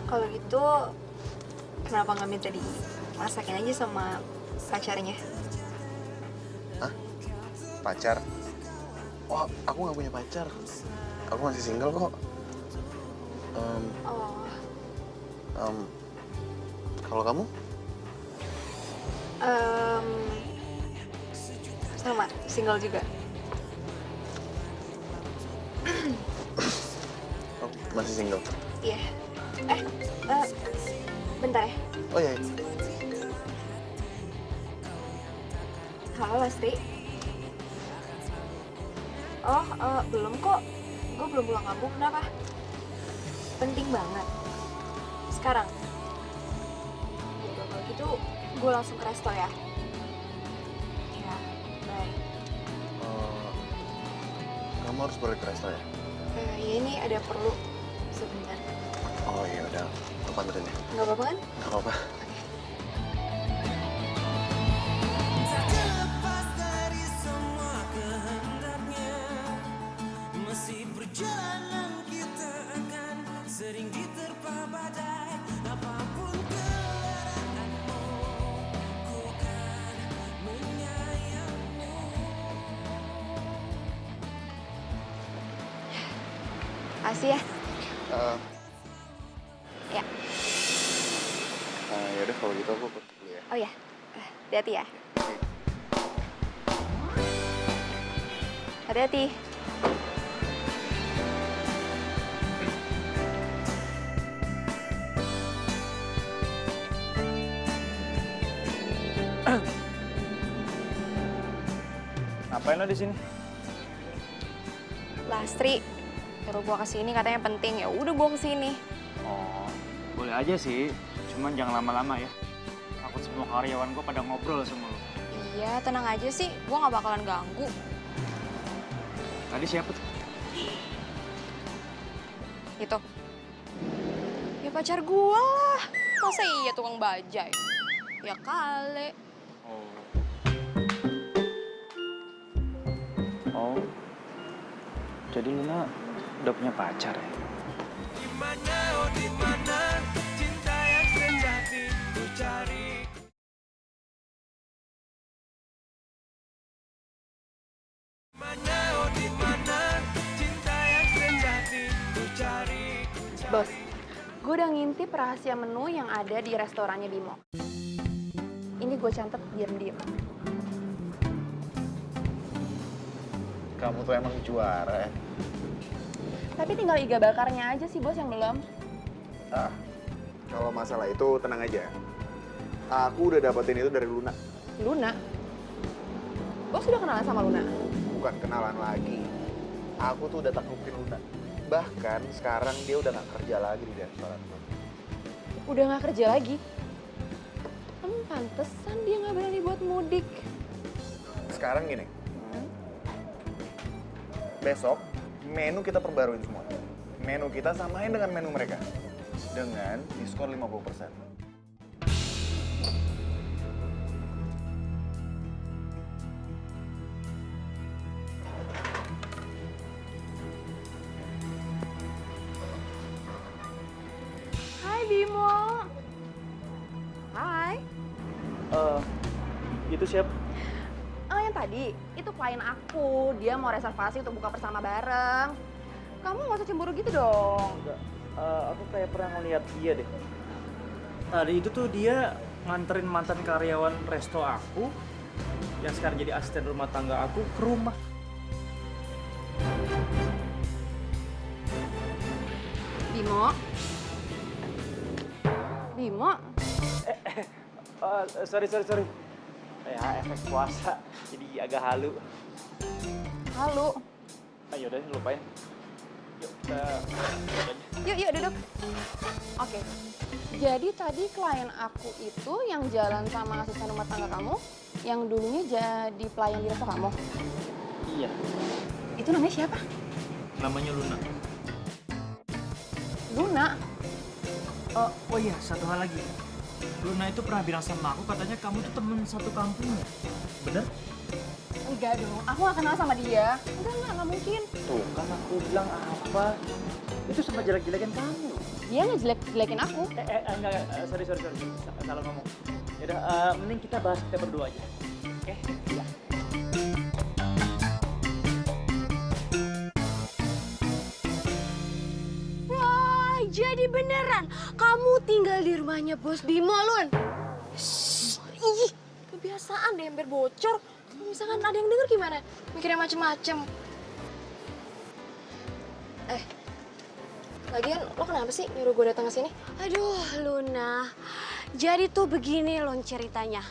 Kalau gitu, kenapa nggak minta dimasakin aja sama pacarnya? Hah? Pacar? Oh, aku nggak punya pacar. Aku masih single kok. Kalau kamu? Sama, single juga. Oh, masih single? Iya. Bentar ya. Oh iya. Halo Lesti. Oh, belum kok. Gue belum pulang kampung, kenapa? Penting banget. Sekarang? Yaudah, kalau gitu gue langsung ke resto ya. Ya, bye. Kamu harus balik ke resto ya? Ya ini ada perlu sebentar. Oh iya udah, aku anterin ya. Nggak apa-apa kan? Nggak apa-apa. Tak terlepas dari semua kehendaknya, masih perjalanan kita akan sering diterpa badai. Apapun kelaranganmu, ku akan menyayangmu. Makasih ya. Ya. Ya udah kalau gitu aku pergi dulu ya. Oh ya, hati-hati ya. Hati-hati. Ngapain lo di sini? Lastri, nyuruh gua kesini katanya penting. Ya udah gua kesini. Oh, boleh aja sih. Cuman jangan lama-lama ya. Takut semua karyawan gue pada ngobrol sama lo. Iya, tenang aja sih. Gua nggak bakalan ganggu. Tadi siapa tuh? Itu. Ya pacar gua lah. Masa iya tukang bajai? Ya kali. Oh, jadi Luna udah punya pacar ya? Dimana, oh dimana cinta yang sejati ku cari. Dimana, oh dimana cinta yang sejati ku cari. Bos, gue udah ngintip rahasia menu yang ada di restorannya Bimo. Ini gue catat diam-diam. Kamu tuh emang juara ya. Tapi tinggal iga bakarnya aja sih bos yang belum. Kalau masalah itu tenang aja. Aku udah dapetin itu dari Luna. Luna? Bos udah kenalan sama Luna? Bukan kenalan lagi. Aku tuh udah taklukin Luna. Bahkan sekarang dia udah gak kerja lagi di restoran. Udah gak kerja lagi? Pantesan dia gak berani buat mudik. Sekarang gini. Besok menu kita perbaruin semua. Menu kita samain dengan menu mereka. Dengan diskon 50%. Hai Bimo. Hai. Itu siapa? Yang tadi, itu klien aku. Dia mau reservasi untuk buka bersama bareng. Kamu gak usah cemburu gitu dong. Enggak. Aku kayak pernah ngeliat dia deh. Tadi itu tuh dia nganterin mantan karyawan resto aku yang sekarang jadi asisten rumah tangga aku ke rumah. Bimo? Bimo? Sorry. Ya, efek puasa. Jadi agak halu. Halu? Ayo udah lupain. Yuk, Yuk duduk. Oke. Jadi tadi klien aku itu yang jalan sama asisten rumah tangga kamu, yang dulunya jadi pelayan di resto kamu. Iya. Itu namanya siapa? Namanya Luna. Luna? Oh iya, satu hal lagi. Luna itu pernah bilang sama aku katanya kamu tuh temen satu kampungnya. Bener? Enggak dong, aku gak kenal sama dia. Enggak mungkin. Tuh kan aku bilang apa? Itu sama jelek-jelekin kamu. Dia ngejelek-jelekin aku. Enggak, sorry. Salah ngomong. Yaudah, mending kita bahas kita berdua aja. Oke? Iya. Wah, jadi beneran kamu tinggal di rumahnya Bos Bimo, Lun. Ih, kebiasaan deh hampir bocor. Kalau misalkan ada yang denger gimana? Mikirnya macem-macem. Lagian lo kenapa sih nyuruh gue datang ke sini? Aduh, Luna. Jadi tuh begini Lun ceritanya.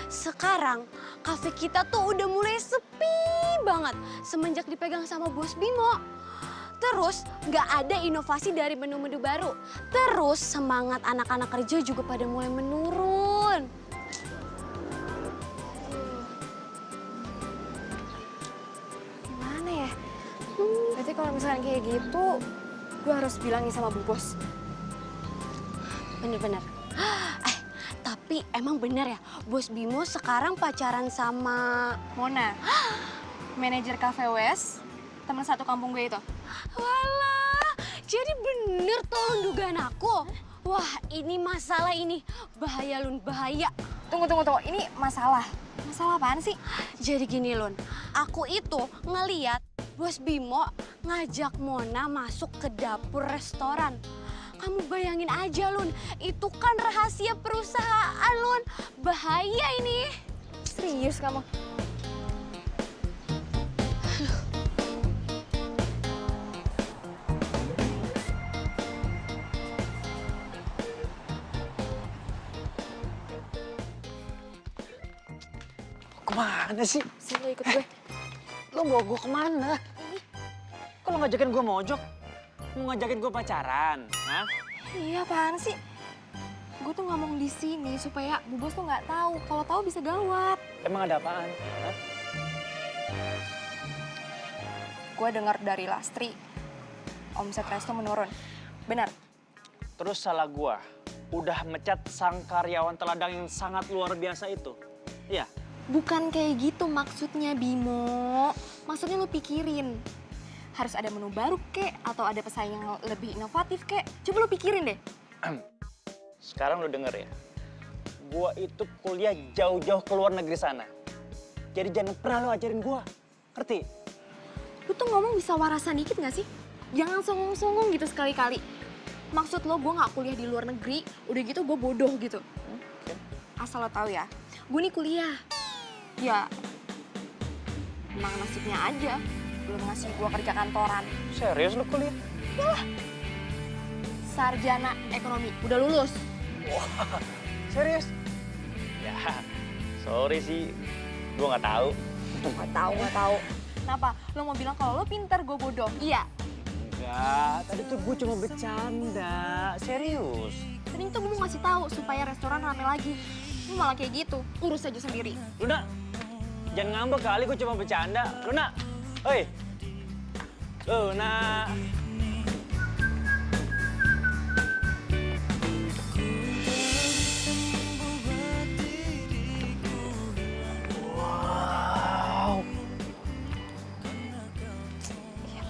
Sekarang kafe kita tuh udah mulai sepi banget semenjak dipegang sama Bos Bimo. Terus nggak ada inovasi dari menu-menu baru. Terus semangat anak-anak kerja juga pada mulai menurun. Gimana ya? Berarti kalau misalkan kayak gitu, gue harus bilangin sama Bu Bos. Bener-bener. Tapi emang bener ya, Bos Bimo sekarang pacaran sama Mona, manajer Cafe West, teman satu kampung gue itu. Walah, jadi bener tolong dugaan aku. Wah, ini masalah ini. Bahaya, Lun, bahaya. Tunggu. Ini masalah. Masalah apaan sih? Jadi gini, Lun. Aku itu ngeliat Bos Bimo ngajak Mona masuk ke dapur restoran. Kamu bayangin aja, Lun. Itu kan rahasia perusahaan, Lun. Bahaya ini. Serius kamu? Kemana sih? Sini lo ikut gue. Lo bawa gue kemana? Kok lo ngajakin gue mojok? Mau ngajakin gue pacaran? Hah? Iya, apaan sih? Gue tuh ngomong di sini supaya Bu Bos tuh nggak tahu. Kalau tahu bisa gawat. Emang ada apaan? Hah? Gue dengar dari Lastri, omset resto menurun. Benar? Terus salah gue, udah mecat sang karyawan teladang yang sangat luar biasa itu. Iya? Bukan kayak gitu maksudnya, Bimo. Maksudnya lu pikirin. Harus ada menu baru kek, atau ada pesaing yang lebih inovatif kek. Coba lu pikirin deh. Sekarang lu denger ya. Gua itu kuliah jauh-jauh ke luar negeri sana. Jadi jangan pernah lu ajarin gua. Ngerti? Lu tuh ngomong bisa warasan dikit gak sih? Jangan songong-songong gitu sekali-kali. Maksud lo gue gak kuliah di luar negeri, udah gitu gue bodoh gitu. Asal lo tahu ya, gue nih kuliah. Ya, emang nasibnya aja. Belum ngasih gue kerja kantoran. Serius lu kuliah? Yalah. Sarjana ekonomi, udah lulus. Wah, serius? Ya, sorry sih. Gua nggak tahu. Gak tahu. Kenapa? Lo mau bilang kalau lo pintar, gue bodoh? Iya. Enggak, tadi tuh gue cuma bercanda. Serius. Tadi tuh gue mau ngasih tahu supaya restoran rame lagi. Lo malah kayak gitu, urus aja sendiri. Luna, jangan ngambek kali, gue cuma bercanda. Luna, oi. Luna. Wow.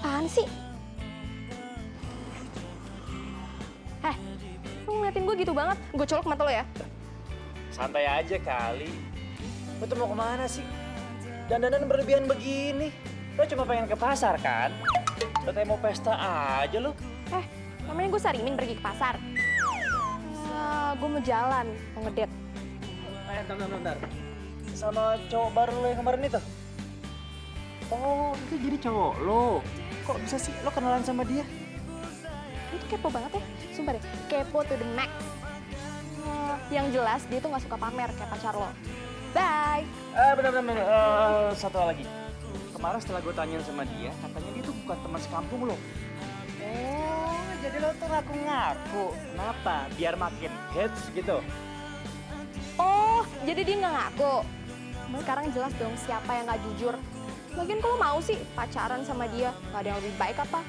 Apaan sih? Heh, lu ngeliatin gue gitu banget. Gue colok mata lo ya. Santai aja kali. Lo tuh mau kemana sih? Dandanan berlebihan begini. Lo cuma pengen ke pasar kan? Lo kayak mau pesta aja lo. Namanya gue Sarimin pergi ke pasar. Gue mau jalan, mau ngedate. Bentar. Sama cowok baru lo yang kemarin itu? Oh, itu jadi cowok lo. Kok bisa sih lo kenalan sama dia? Lu tuh kepo banget ya, sumpah deh. Kepo to the max. Yang jelas dia tuh gak suka pamer kayak pacar lo. Bye! Bentar. Satu hal lagi. Kemarin setelah gue tanyain sama dia, katanya dia tuh bukan teman sekampung lo. Oh, jadi lo tuh ngaku-ngaku. Kenapa? Biar makin hits gitu. Oh, jadi dia gak ngaku. Sekarang jelas dong siapa yang gak jujur. Lagian kalau mau sih pacaran sama dia, gak ada yang lebih baik apa?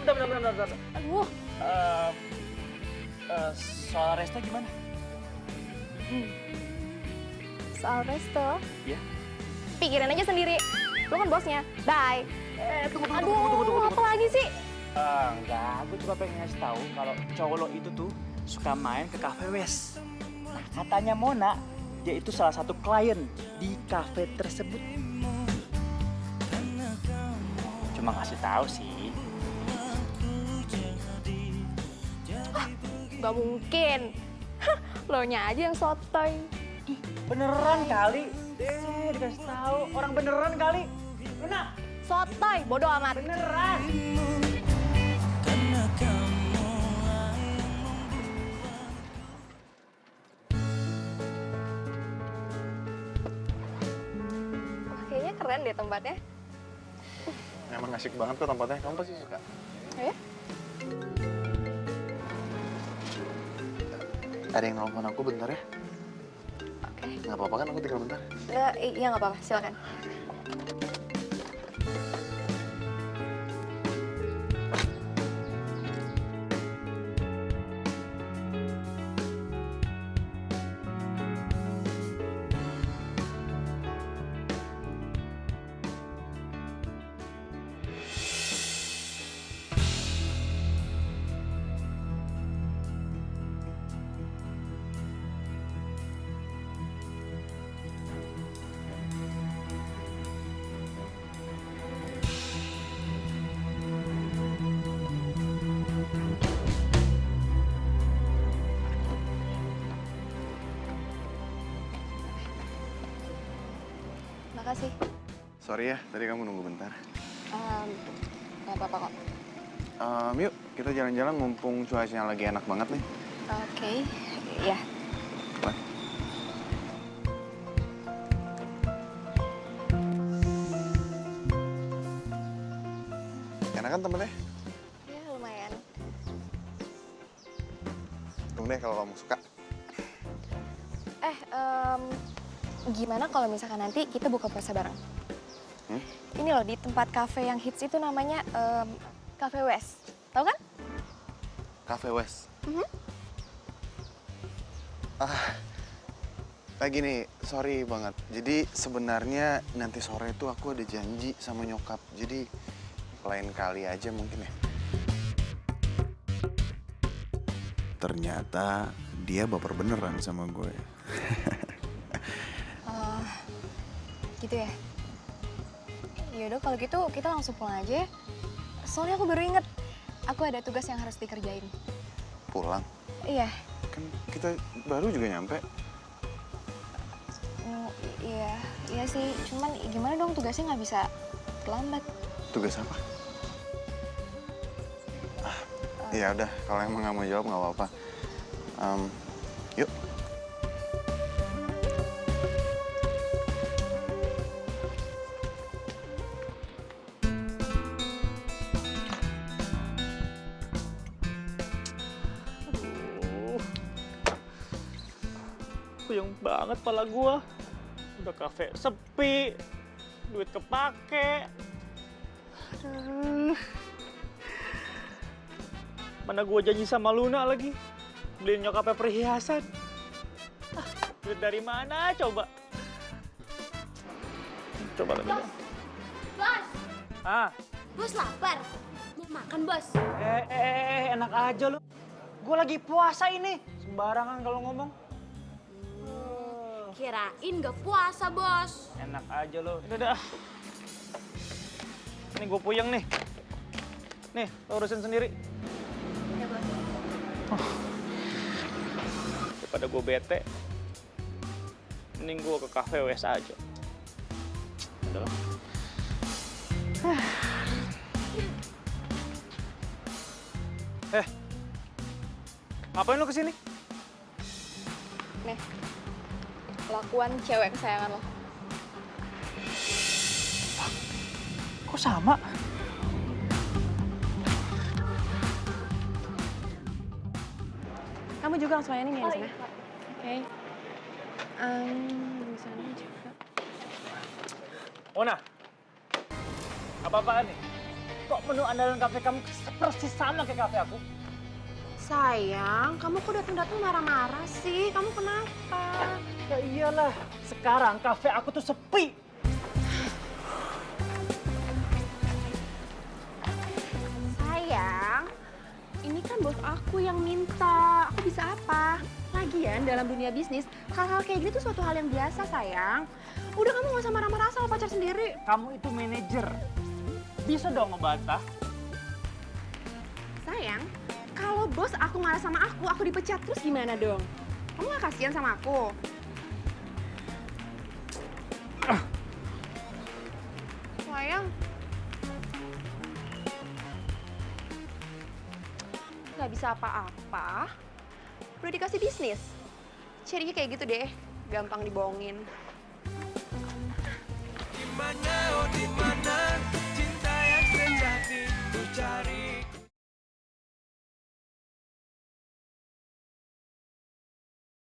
Bentar. Aduh. Soal resto gimana? Soal resto? Iya. Pikirin aja sendiri. Lu kan bosnya. Bye. Tunggu. Apa lagi sih? Enggak, gue cuma pengen ngasih tahu kalau cowok lo itu tuh suka main ke cafe West. Nah, katanya Mona, dia itu salah satu klien di cafe tersebut. Cuma ngasih tahu sih. Gak mungkin. Lo nya aja yang sotoy. Beneran kali. Dikasih tahu orang beneran kali. Luna. Sotoy, bodoh amat. Beneran. Kayaknya keren deh tempatnya. Emang asik banget kok tempatnya, kamu pasti suka. Ya? Ada yang nelfon aku bentar ya? Oke. Nggak apa-apa kan aku tinggal bentar? Iya nggak apa-apa, silakan. makasih. Sorry ya, tadi kamu nunggu bentar. Gak apa-apa kok. Yuk, kita jalan-jalan mumpung cuacanya lagi enak banget nih. Oke, ya. Enak kan tempatnya? Ya, lumayan. Tunggu deh kalau kamu suka. Gimana kalau misalkan nanti kita buka puasa bareng? Ini loh, di tempat kafe yang hits itu namanya Cafe West. Tahu kan? Cafe West. Gini, sorry banget. Jadi sebenarnya nanti sore itu aku ada janji sama nyokap. Jadi lain kali aja mungkin ya. Ternyata dia baper beneran sama gue. Gitu ya? Yaudah kalau gitu kita langsung pulang aja ya. Soalnya aku baru inget, aku ada tugas yang harus dikerjain. Pulang? Iya. Kan kita baru juga nyampe. Iya sih. Cuman gimana dong tugasnya nggak bisa terlambat. Tugas apa? Ya udah, kalau emang nggak mau jawab nggak apa-apa. Yuk. Puyeng banget pala gua. Udah kafe sepi, duit kepake. Aduh. Mana gua janji sama Luna lagi, beliin nyokapnya perhiasan. Duit dari mana coba? Coba lagi. Bos, Bos lapar. Mau makan, Bos? Enak aja lu. Gua lagi puasa ini. Sembarangan kalau ngomong. Kirain gak puasa, Bos. Enak aja lo. Udah. Ini gue puyeng nih. Nih, lo urusin sendiri. Ya, Bos. Daripada gue bete, mending gue ke Cafe West aja. Udah lah. Ngapain lo kesini? Nih, kelakuan cewek kesayangan lo. Kok sama? Kamu juga langsung layanin ya di sana? Oke. Di sana juga. Mona, apa-apaan nih? Kok menu andalan kafe kamu persis sama kayak kafe aku? Sayang, kamu kok datang-datang marah-marah sih? Kamu kenapa? Ya iyalah, sekarang kafe aku tuh sepi. Sayang, ini kan bos aku yang minta. Aku bisa apa? Lagian dalam dunia bisnis, hal-hal kayak gini tuh suatu hal yang biasa, sayang. Udah kamu gak usah marah-marah sama pacar sendiri. Kamu itu manajer. Bisa dong ngebantah. Sayang, kalau bos aku marah sama aku dipecat terus gimana dong? Kamu gak kasihan sama aku? Sayang. Gak bisa apa-apa. Udah dikasih bisnis. Jadinya kayak gitu deh, gampang dibohongin. Dimana, oh dimana cinta yang sejati ku cari.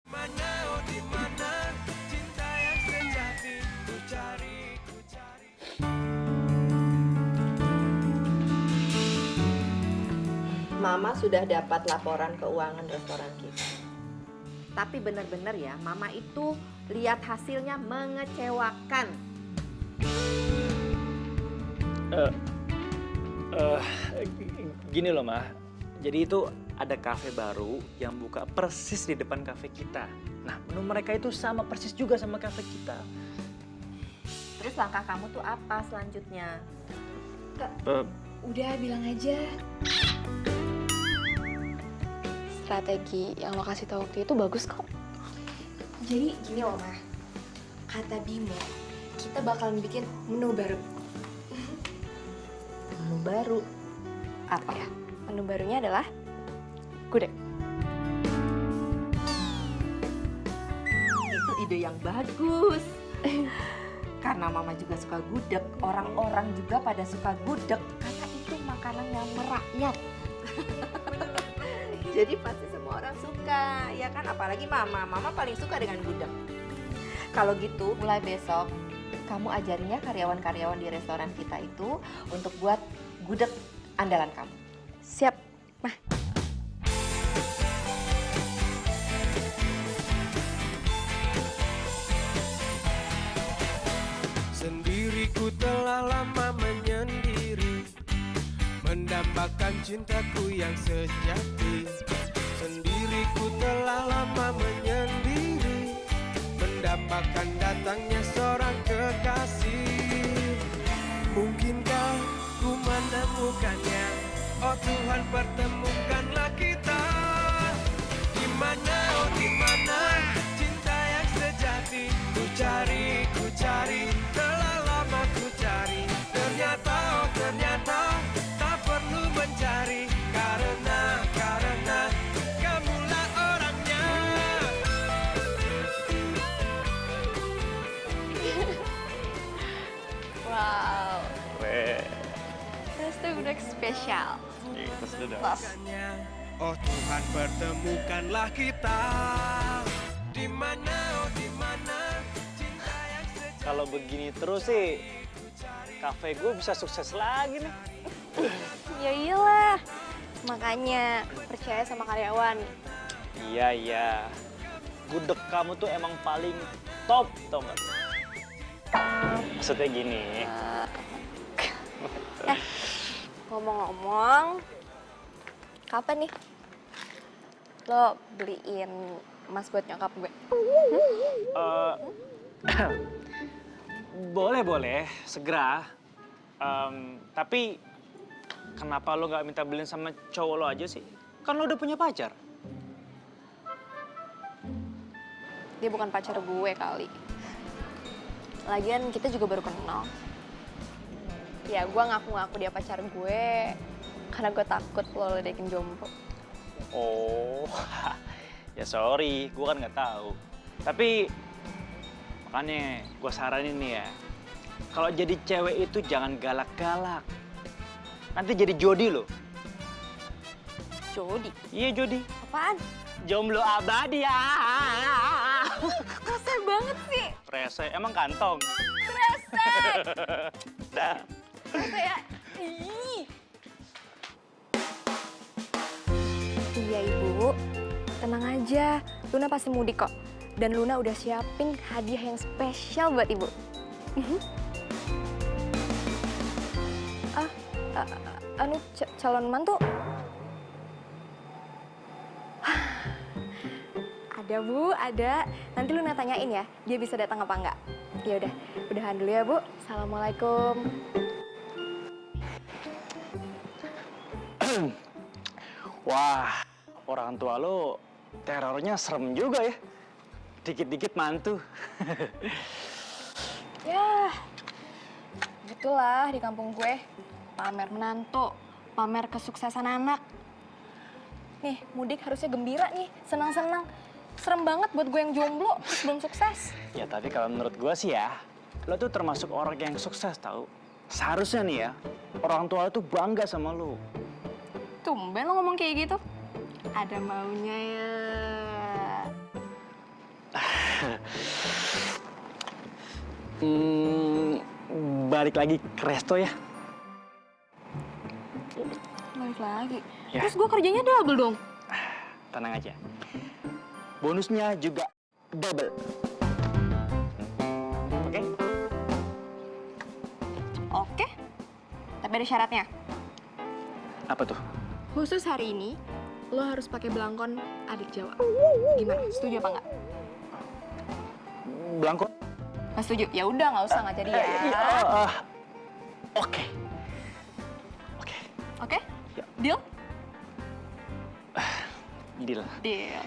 Dimana, oh dimana cinta yang sejati ku cari, ku cari. Mama sudah dapat laporan keuangan restoran kita. Tapi benar-benar ya, Mama itu lihat hasilnya mengecewakan. Gini loh, Ma. Jadi itu ada kafe baru yang buka persis di depan kafe kita. Nah, menu mereka itu sama persis juga sama kafe kita. Terus langkah kamu tuh apa selanjutnya? Udah, bilang aja. Strategi yang lo kasih tau waktu itu bagus kok. Jadi gini loh, Ma. Kata Bimo, kita bakalan bikin menu baru. Menu baru. Apa ya? Menu barunya adalah gudeg. Itu ide yang bagus. Karena mama juga suka gudeg, orang-orang juga pada suka gudeg. Karena itu makanan yang merakyat. Jadi pasti semua orang suka, ya kan? Apalagi mama paling suka dengan gudeg. Kalau gitu, mulai besok kamu ajarinya karyawan-karyawan di restoran kita itu untuk buat gudeg andalan kamu. Siap, Mah. Sendiriku telah lama menyendiri, mendambakan cintaku yang sejati. Sendiriku telah lama menyendiri, mendambakan datangnya seorang kekasih. Mungkinkah ku menemukannya? Oh Tuhan, pertemukanlah kita. Di mana, oh di mana cinta yang sejati? Ku cari, telah lama ku cari. Ternyata, oh ternyata tak perlu mencari. Karena kamulah orangnya. Wow, Weh, resto gudeg spesial. itu sudah. Love. Oh Tuhan, pertemukanlah kita. Di mana, oh di mana cinta yang sejati. Kalau begini terus sih, kafe gue bisa sukses lagi nih. Ya iyalah, makanya percaya sama karyawan. Iya. Gudeg kamu tuh emang paling top, tau nggak? Maksudnya gini. Ngomong-ngomong, kapan nih lo beliin emas buat nyokap gue? Boleh, segera. Tapi kenapa lo nggak minta beliin sama cowok lo aja sih? Kan lo udah punya pacar. Dia bukan pacar gue kali. Lagian kita juga baru kenal. Ya gue ngaku-ngaku dia pacar gue karena gue takut lo ledekin jomblo. Oh, ya sorry, gue kan nggak tahu. Tapi makanya gue saranin nih ya, kalau jadi cewek itu jangan galak-galak. Nanti jadi jodi lo. Jodi? Iya jodi. Apaan? Jomblo abadi ya. Kasar banget sih. Rese, emang kantong. Rese. Dah. Rese ya. Ih. Iya ibu, tenang aja. Luna pasti mudik kok. Dan Luna udah siapin hadiah yang spesial buat ibu. Calon mantu? Ada Bu, ada. Nanti Luna tanyain ya, dia bisa datang apa enggak. Ya udah, udahan dulu ya Bu. Assalamualaikum. Wah, orang tua lo terornya serem juga ya. Dikit-dikit mantu. Ya, gitulah di kampung gue. Pamer menantu, pamer kesuksesan anak. Nih, mudik harusnya gembira nih, senang-senang. Serem banget buat gue yang jomblo, terus belum sukses. Ya tapi kalau menurut gue sih ya, lo tuh termasuk orang yang sukses tau. Seharusnya nih ya, orang tua lo tuh bangga sama lo. Tumben lo ngomong kayak gitu. Ada maunya ya. Balik lagi ke resto ya. Balik lagi. Ya. Terus gue kerjanya double dong. Tenang aja. Bonusnya juga double. Oke? Oke. Tapi ada syaratnya. Apa tuh? Khusus hari ini, lo harus pakai belangkon adik Jawa. Gimana? Setuju apa enggak? Belangko? Nggak setuju? Ya udah, nggak usah, nggak jadi ya. Oke. Oke? Ya. Deal? Deal. Deal.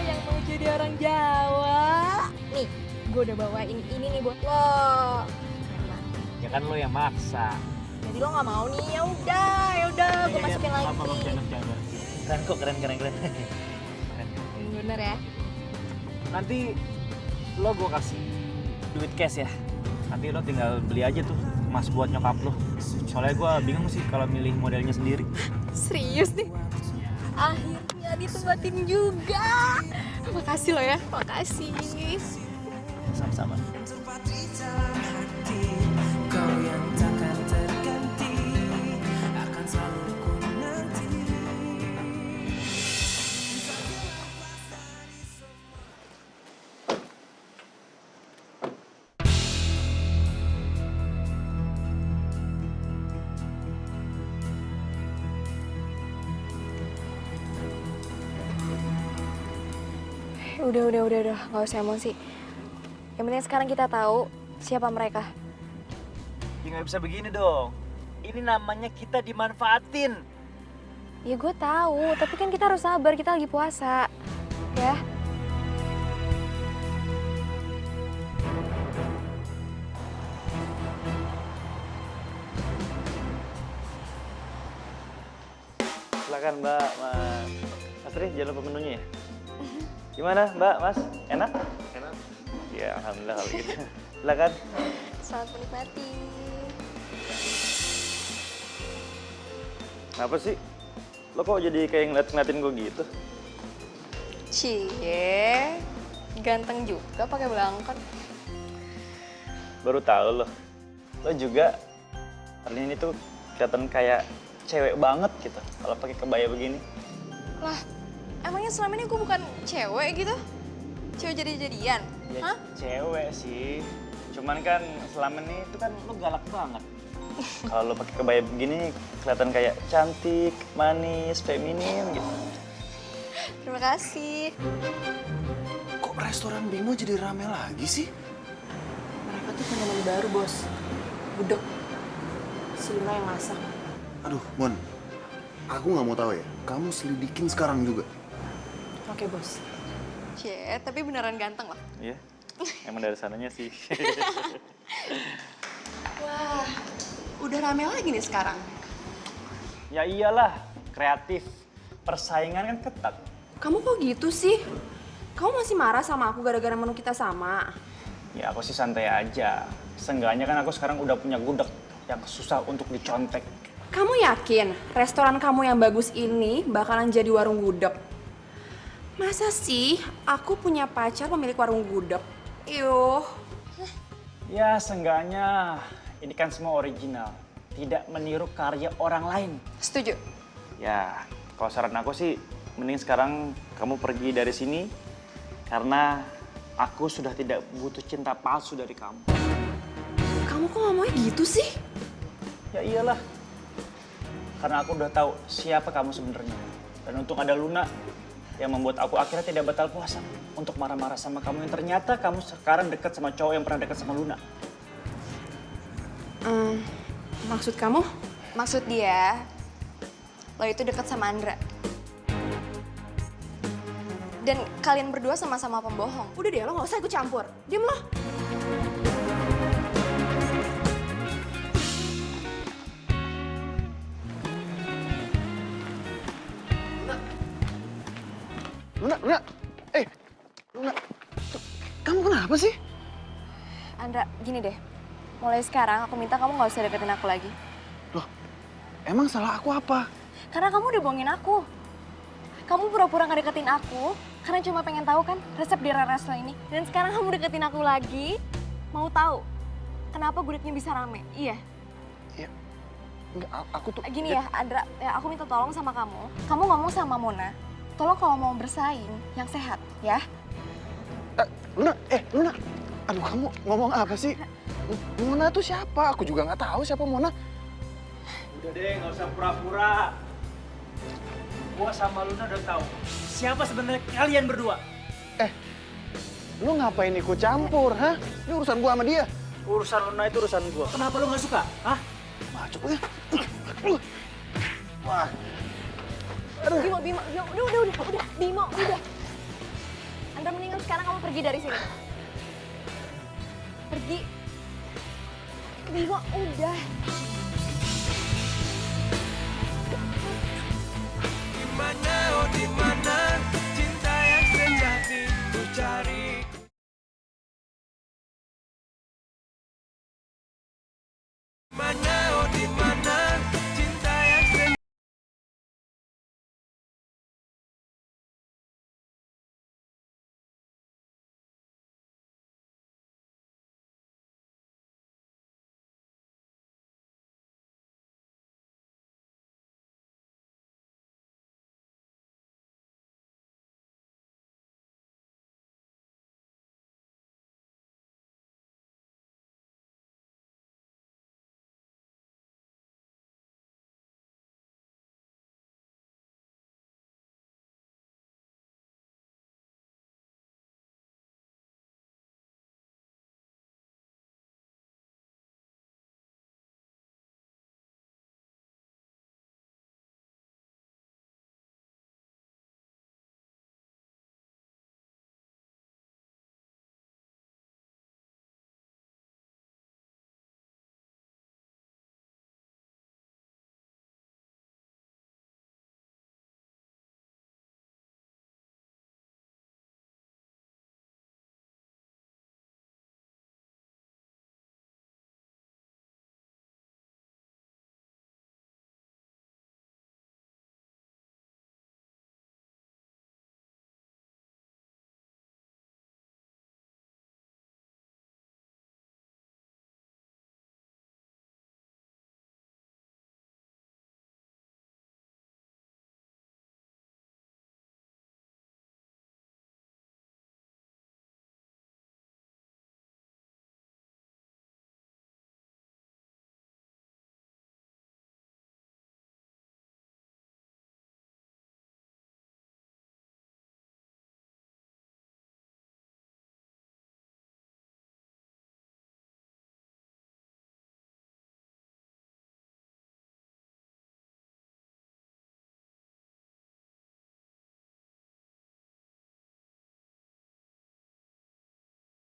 Yang mau jadi gue udah bawain ini nih buat lo. Ya kan lo yang maksa. Jadi lo nggak mau nih, ya udah, gue masukin lagi. Keren kok, keren. Bener ya? Nanti lo gue kasih duit cash ya. Nanti lo tinggal beli aja tuh emas buat nyokap lo. Soalnya gue bingung sih kalau milih modelnya sendiri. Serius nih? Akhirnya ditempatin juga. Makasih lo ya, makasih. Sama-sama. Udah, nggak usah emosi. Yang penting sekarang kita tahu siapa mereka. Ya nggak bisa begini dong. Ini namanya kita dimanfaatin. Ya gue tahu, tapi kan kita harus sabar, kita lagi puasa. Ya. Silakan Mbak, Mas Tri, jangan lupa menunya ya. Gimana Mbak, Mas? Enak? Enak. Ya, alhamdulillah kalau gitu. Silakan. Selamat menikmati. Kenapa sih? Lo kok jadi kayak ngeliatin gue gitu? Cie, ganteng juga pakai belangkon. Baru tahu lo. Lo juga hari ini tuh kelihatan kayak cewek banget gitu kalau pakai kebaya begini. Lah, emangnya selama ini gue bukan cewek gitu? Cewek jadi-jadian? Ya, Hah? cewek sih. Cuman kan selama ini itu kan lo galak banget. Kalau lo pakai kebaya begini kelihatan kayak cantik, manis, feminim gitu. Terima kasih. Kok restoran Bimo jadi rame lagi sih? Mereka tuh punya menu baru, Bos. Gudeg. Si Luna yang masak. Aduh, Mon. Aku nggak mau tahu ya. Kamu selidikin sekarang juga. Oke, Bos. Cie, tapi beneran ganteng loh. Iya, emang dari sananya sih. Wah, udah rame lagi nih sekarang. Ya iyalah, kreatif. Persaingan kan ketat. Kamu kok gitu sih? Kamu masih marah sama aku gara-gara menu kita sama? Ya aku sih santai aja. Seenggaknya kan aku sekarang udah punya gudeg yang susah untuk dicontek. Kamu yakin restoran kamu yang bagus ini bakalan jadi warung gudeg? Masa sih aku punya pacar pemilik warung gudeg? Yuh. Ya seenggaknya ini kan semua original. Tidak meniru karya orang lain. Setuju. Ya kalau saran aku sih mending sekarang kamu pergi dari sini. Karena aku sudah tidak butuh cinta palsu dari kamu. Kamu kok ngomongnya gitu sih? Ya iyalah. Karena aku udah tahu siapa kamu sebenarnya. Dan untung ada Luna yang membuat aku akhirnya tidak batal puasa untuk marah-marah sama kamu yang ternyata kamu sekarang dekat sama cowok yang pernah dekat sama Luna. Maksud kamu? Maksud dia, lo itu dekat sama Andra. Dan kalian berdua sama-sama pembohong. Udah deh, lo gak usah ikut campur. Diam lo. Luna. Luna. Kamu kenapa sih? Andra, gini deh. Mulai sekarang aku minta kamu gak usah deketin aku lagi. Loh, emang salah aku apa? Karena kamu udah bohongin aku. Kamu pura-pura gak deketin aku karena cuma pengen tahu kan resep di resto ini. Dan sekarang kamu deketin aku lagi, mau tahu kenapa gudegnya bisa rame? Iya. Ya, enggak, aku tuh... Gini ya, Andra, ya aku minta tolong sama kamu. Kamu ngomong sama Mona, tolong kalau mau bersaing yang sehat, ya. Luna. Aduh, kamu ngomong apa sih? Mona tuh siapa? Aku juga nggak tahu siapa Mona. Udah deh, nggak usah pura-pura. Gua sama Luna udah tahu siapa sebenarnya kalian berdua. Lu ngapain ikut campur, hah? Ini urusan gua sama dia. Urusan Luna itu urusan gua. Kenapa lu nggak suka? Hah? Macuk ya. Wah. Bimo, udah, Bimo, udah. Andra mendingan sekarang kamu pergi dari sini. pergi. Bimo, udah. Dimana, oh dimana cinta yang sejati ku cari. Dimana, oh dimana cinta yang sejati.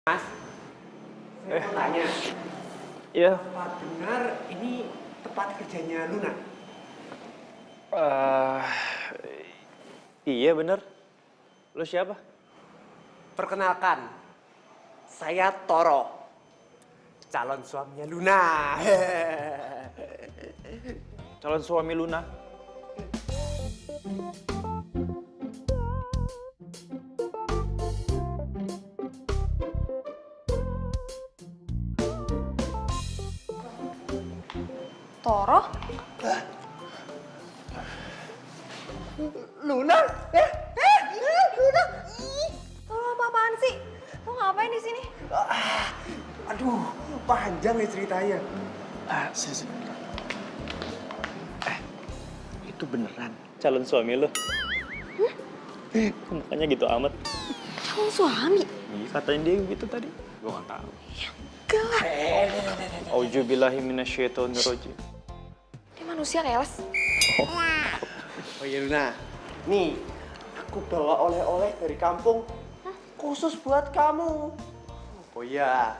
Mas, saya mau tanya. Iya. Apa benar ini tempat kerjanya Luna? Iya bener. Lu siapa? Perkenalkan, saya Toro, calon suaminya Luna. Calon suami Luna. Toro? Luna? Luna! Ih, Toro apa-apaan sih? Lo ngapain di sini? Aduh, panjang ya ceritanya. Itu beneran calon suami lu? Makanya gitu amat. Calon suami? Iya, katanya dia gitu tadi. Gua nggak tahu. Enggak lah. Auzubillahi minasyaitonirrajim. Dia manusia, Keles. Oh iya Luna, nih aku bawa oleh-oleh dari kampung khusus buat kamu. Oh iya,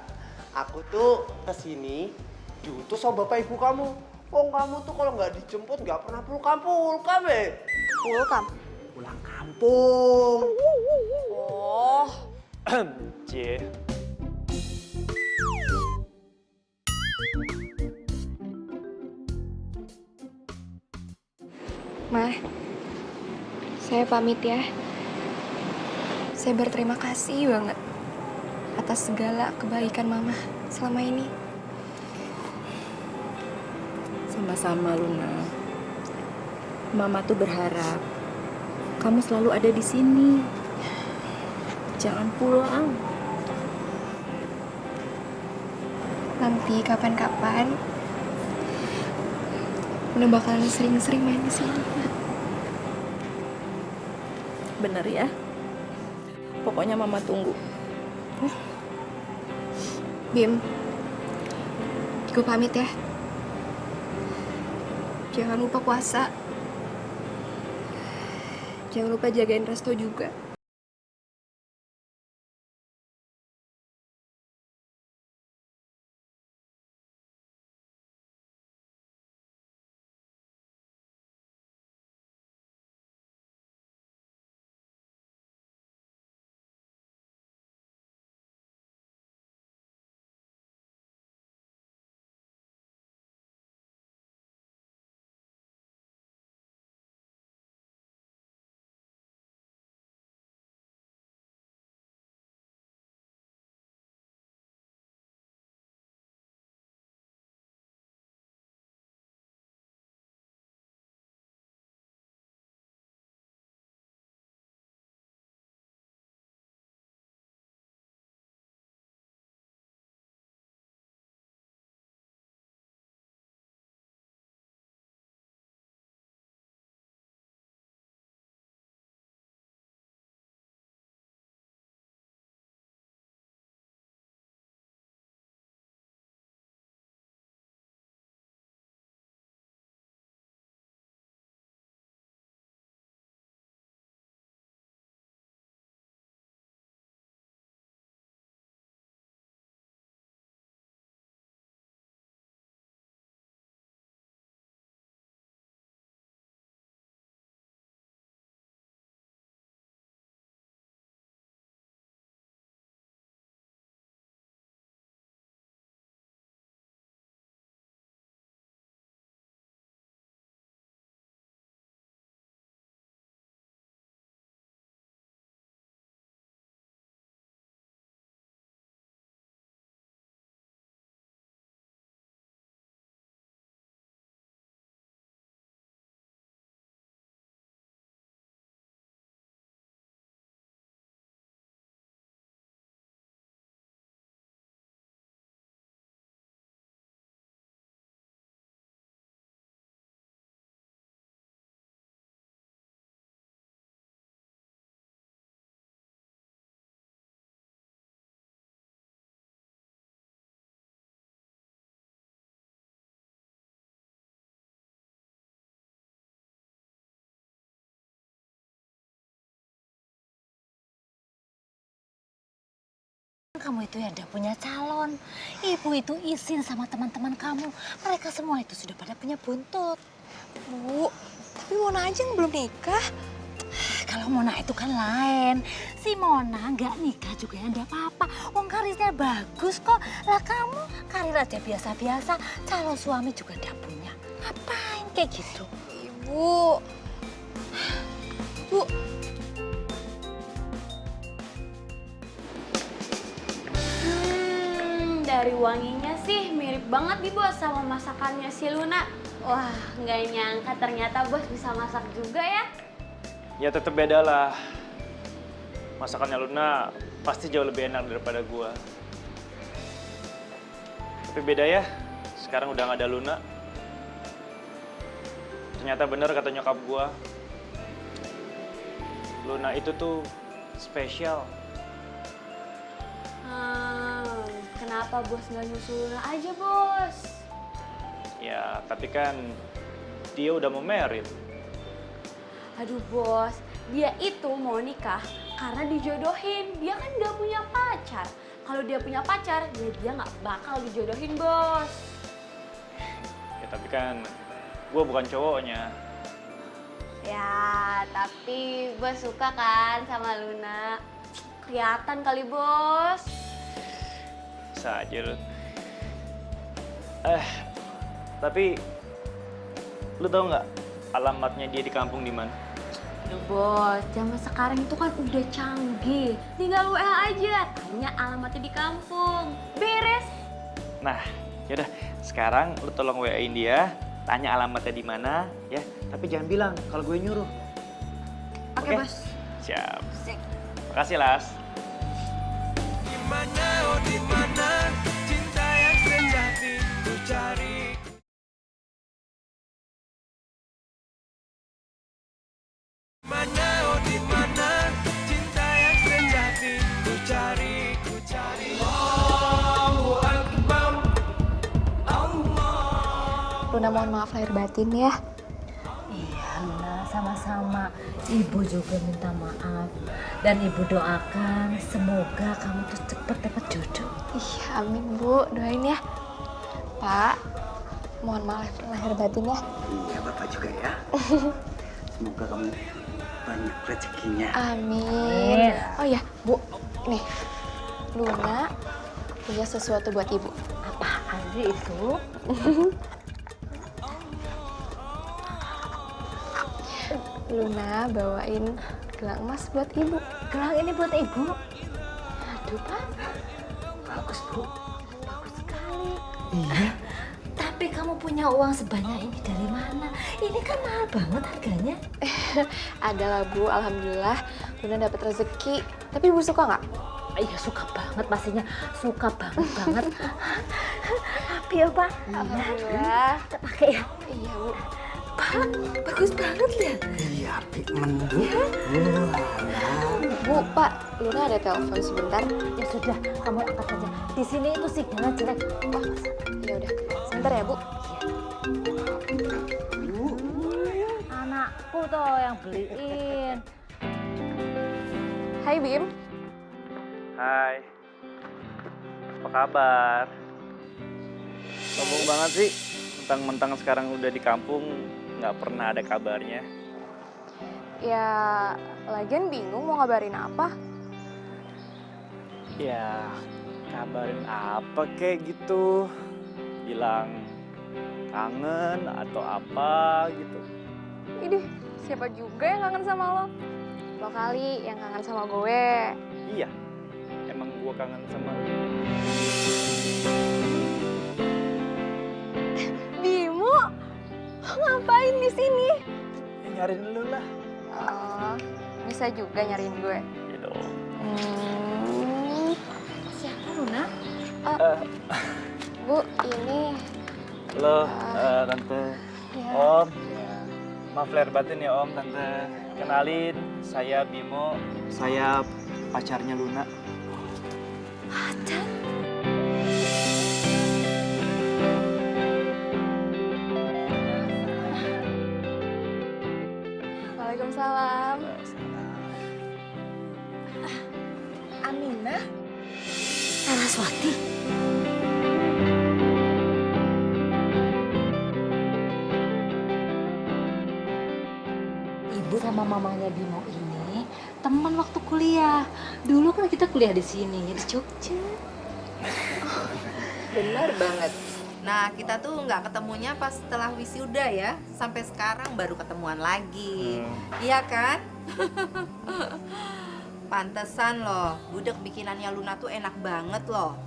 aku tuh kesini diutus sama bapak ibu kamu. Oh kamu tuh kalau nggak dijemput nggak pernah pulang ya? Pulang kampung. Oh. Cie. Ma, saya pamit ya. Saya berterima kasih banget atas segala kebaikan Mama selama ini. Sama-sama Luna. Mama tuh berharap kamu selalu ada di sini. Jangan pulang. Nanti kapan-kapan udah bakalan sering-sering main di sini. Bener ya? Pokoknya Mama tunggu. Bim, gue pamit ya. Jangan lupa puasa. Jangan lupa jagain Resto juga. kamu itu ya udah punya calon. Ibu itu izin sama teman-teman kamu. Mereka semua itu sudah pada punya buntut. Bu, tapi Mona aja yang belum nikah. Kalau Mona itu kan lain. Si Mona nggak nikah juga ya enggak apa-apa. Wong karirnya bagus kok. Lah kamu karir aja biasa-biasa. Calon suami juga enggak punya. Ngapain kayak gitu? Ibu. Bu. Dari wanginya sih mirip banget nih bos sama masakannya si Luna. Wah, nggak nyangka ternyata bos bisa masak juga ya. Ya tetep beda lah. Masakannya Luna pasti jauh lebih enak daripada gua. Tapi beda ya, sekarang udah nggak ada Luna. Ternyata bener kata nyokap gua. Luna itu tuh spesial. Kenapa bos nggak nyusul Luna aja bos? Ya, tapi kan dia udah mau married. Aduh bos, dia itu mau nikah karena dijodohin. Dia kan nggak punya pacar. Kalau dia punya pacar, ya dia nggak bakal dijodohin bos. Ya tapi kan gue bukan cowoknya. Ya, tapi bos suka kan sama Luna? Kelihatan kali bos. Bisa aja lu. Tapi lu tau nggak alamatnya dia di kampung di mana? Aduh bos, zaman sekarang itu kan udah canggih. Tinggal WA aja, tanya alamatnya di kampung. Beres. Nah, yaudah sekarang lu tolong WA-in dia, tanya alamatnya di mana, ya. Tapi jangan bilang kalau gue nyuruh. Oke, bos. Siap. Makasih, Las. Dimana, oh dimana cinta yang sejati ku cari. Mana, oh dimana cinta yang sejati ku cari, ku cari. Allahu Akbar, Allah. Luna mohon maaf lahir batin ya. Iya Luna, sama-sama. Ibu juga minta maaf. Dan ibu doakan semoga kamu tuh cepet dapat jodoh. Iya amin Bu, doain ya. Pak, mohon maaf lahir batin ya. Iya Bapak juga ya. Semoga kamu banyak rezekinya. Amin. Oh ya Bu, nih Luna punya sesuatu buat Ibu. Apaan sih itu? Luna bawain gelang emas buat Ibu. Gelang ini buat Ibu? Aduh Pak, bagus Bu, bagus sekali. Iya. Tapi kamu punya uang sebanyak ini dari mana? Ini kan mahal banget harganya. Adalah Bu, alhamdulillah Luna dapat rezeki. Tapi Ibu suka nggak? Iya suka banget pastinya, suka banget. Api ya Pak? Alhamdulillah. Kita pakai ya? Iya Bu. Pak, bagus banget ya? Iya, pigmen Bu. Bu, Pak, Luna ada telepon sebentar. Ya sudah, kamu angkat saja. Di sini itu sinyalnya jelek. Oh, ya udah. Sebentar ya, Bu. Anakku tuh yang beliin. Hai, Bim. Hai. Apa kabar? Sombong banget sih. Mentang-mentang sekarang udah di kampung, nggak pernah ada kabarnya. Ya, lagian bingung mau ngabarin apa. Ya, kabarin apa kayak gitu. Bilang kangen atau apa gitu. Idih, siapa juga yang kangen sama lo? Lo kali yang kangen sama gue. Iya, emang gua kangen sama lu. Bimo, lo ngapain di sini? Ya, nyariin lu lah. Oh, bisa juga nyariin gue. Ya dong. Siapa Luna? Bu, ini Halo, Tante. ya. Om. Maaf lahir batin ya Om, Tante. Kenalin, saya Bimo. Saya pacarnya Luna. Pacar? Waalaikumsalam. Aminah? Swati. Ibu sama mamanya Bimo ini teman waktu kuliah. Dulu kan kita kuliah di sini, di Jogja. Benar banget. Nah, kita tuh nggak ketemunya pas setelah wisuda ya. Sampai sekarang baru ketemuan lagi. Iya kan? Pantesan loh, gudeg bikinannya Luna tuh enak banget loh.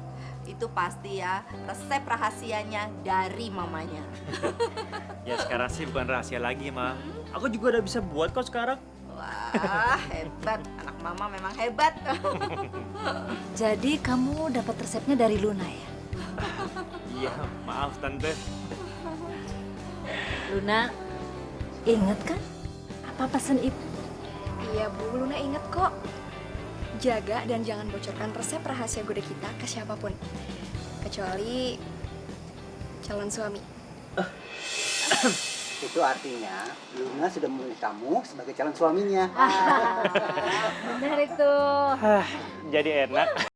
Itu pasti ya resep rahasianya dari mamanya. Ya sekarang sih bukan rahasia lagi, Ma. Aku juga udah bisa buat kok sekarang. Wah, hebat. Anak mama memang hebat. Jadi kamu dapat resepnya dari Luna ya? Iya, maaf Tante. Luna, inget kan apa pesan ibu? Iya Bu, Luna inget kok. Jaga dan jangan bocorkan resep rahasia gudeg kita ke siapapun. Kecuali calon suami. Itu artinya Luna sudah memilih kamu sebagai calon suaminya. Benar itu. Jadi enak.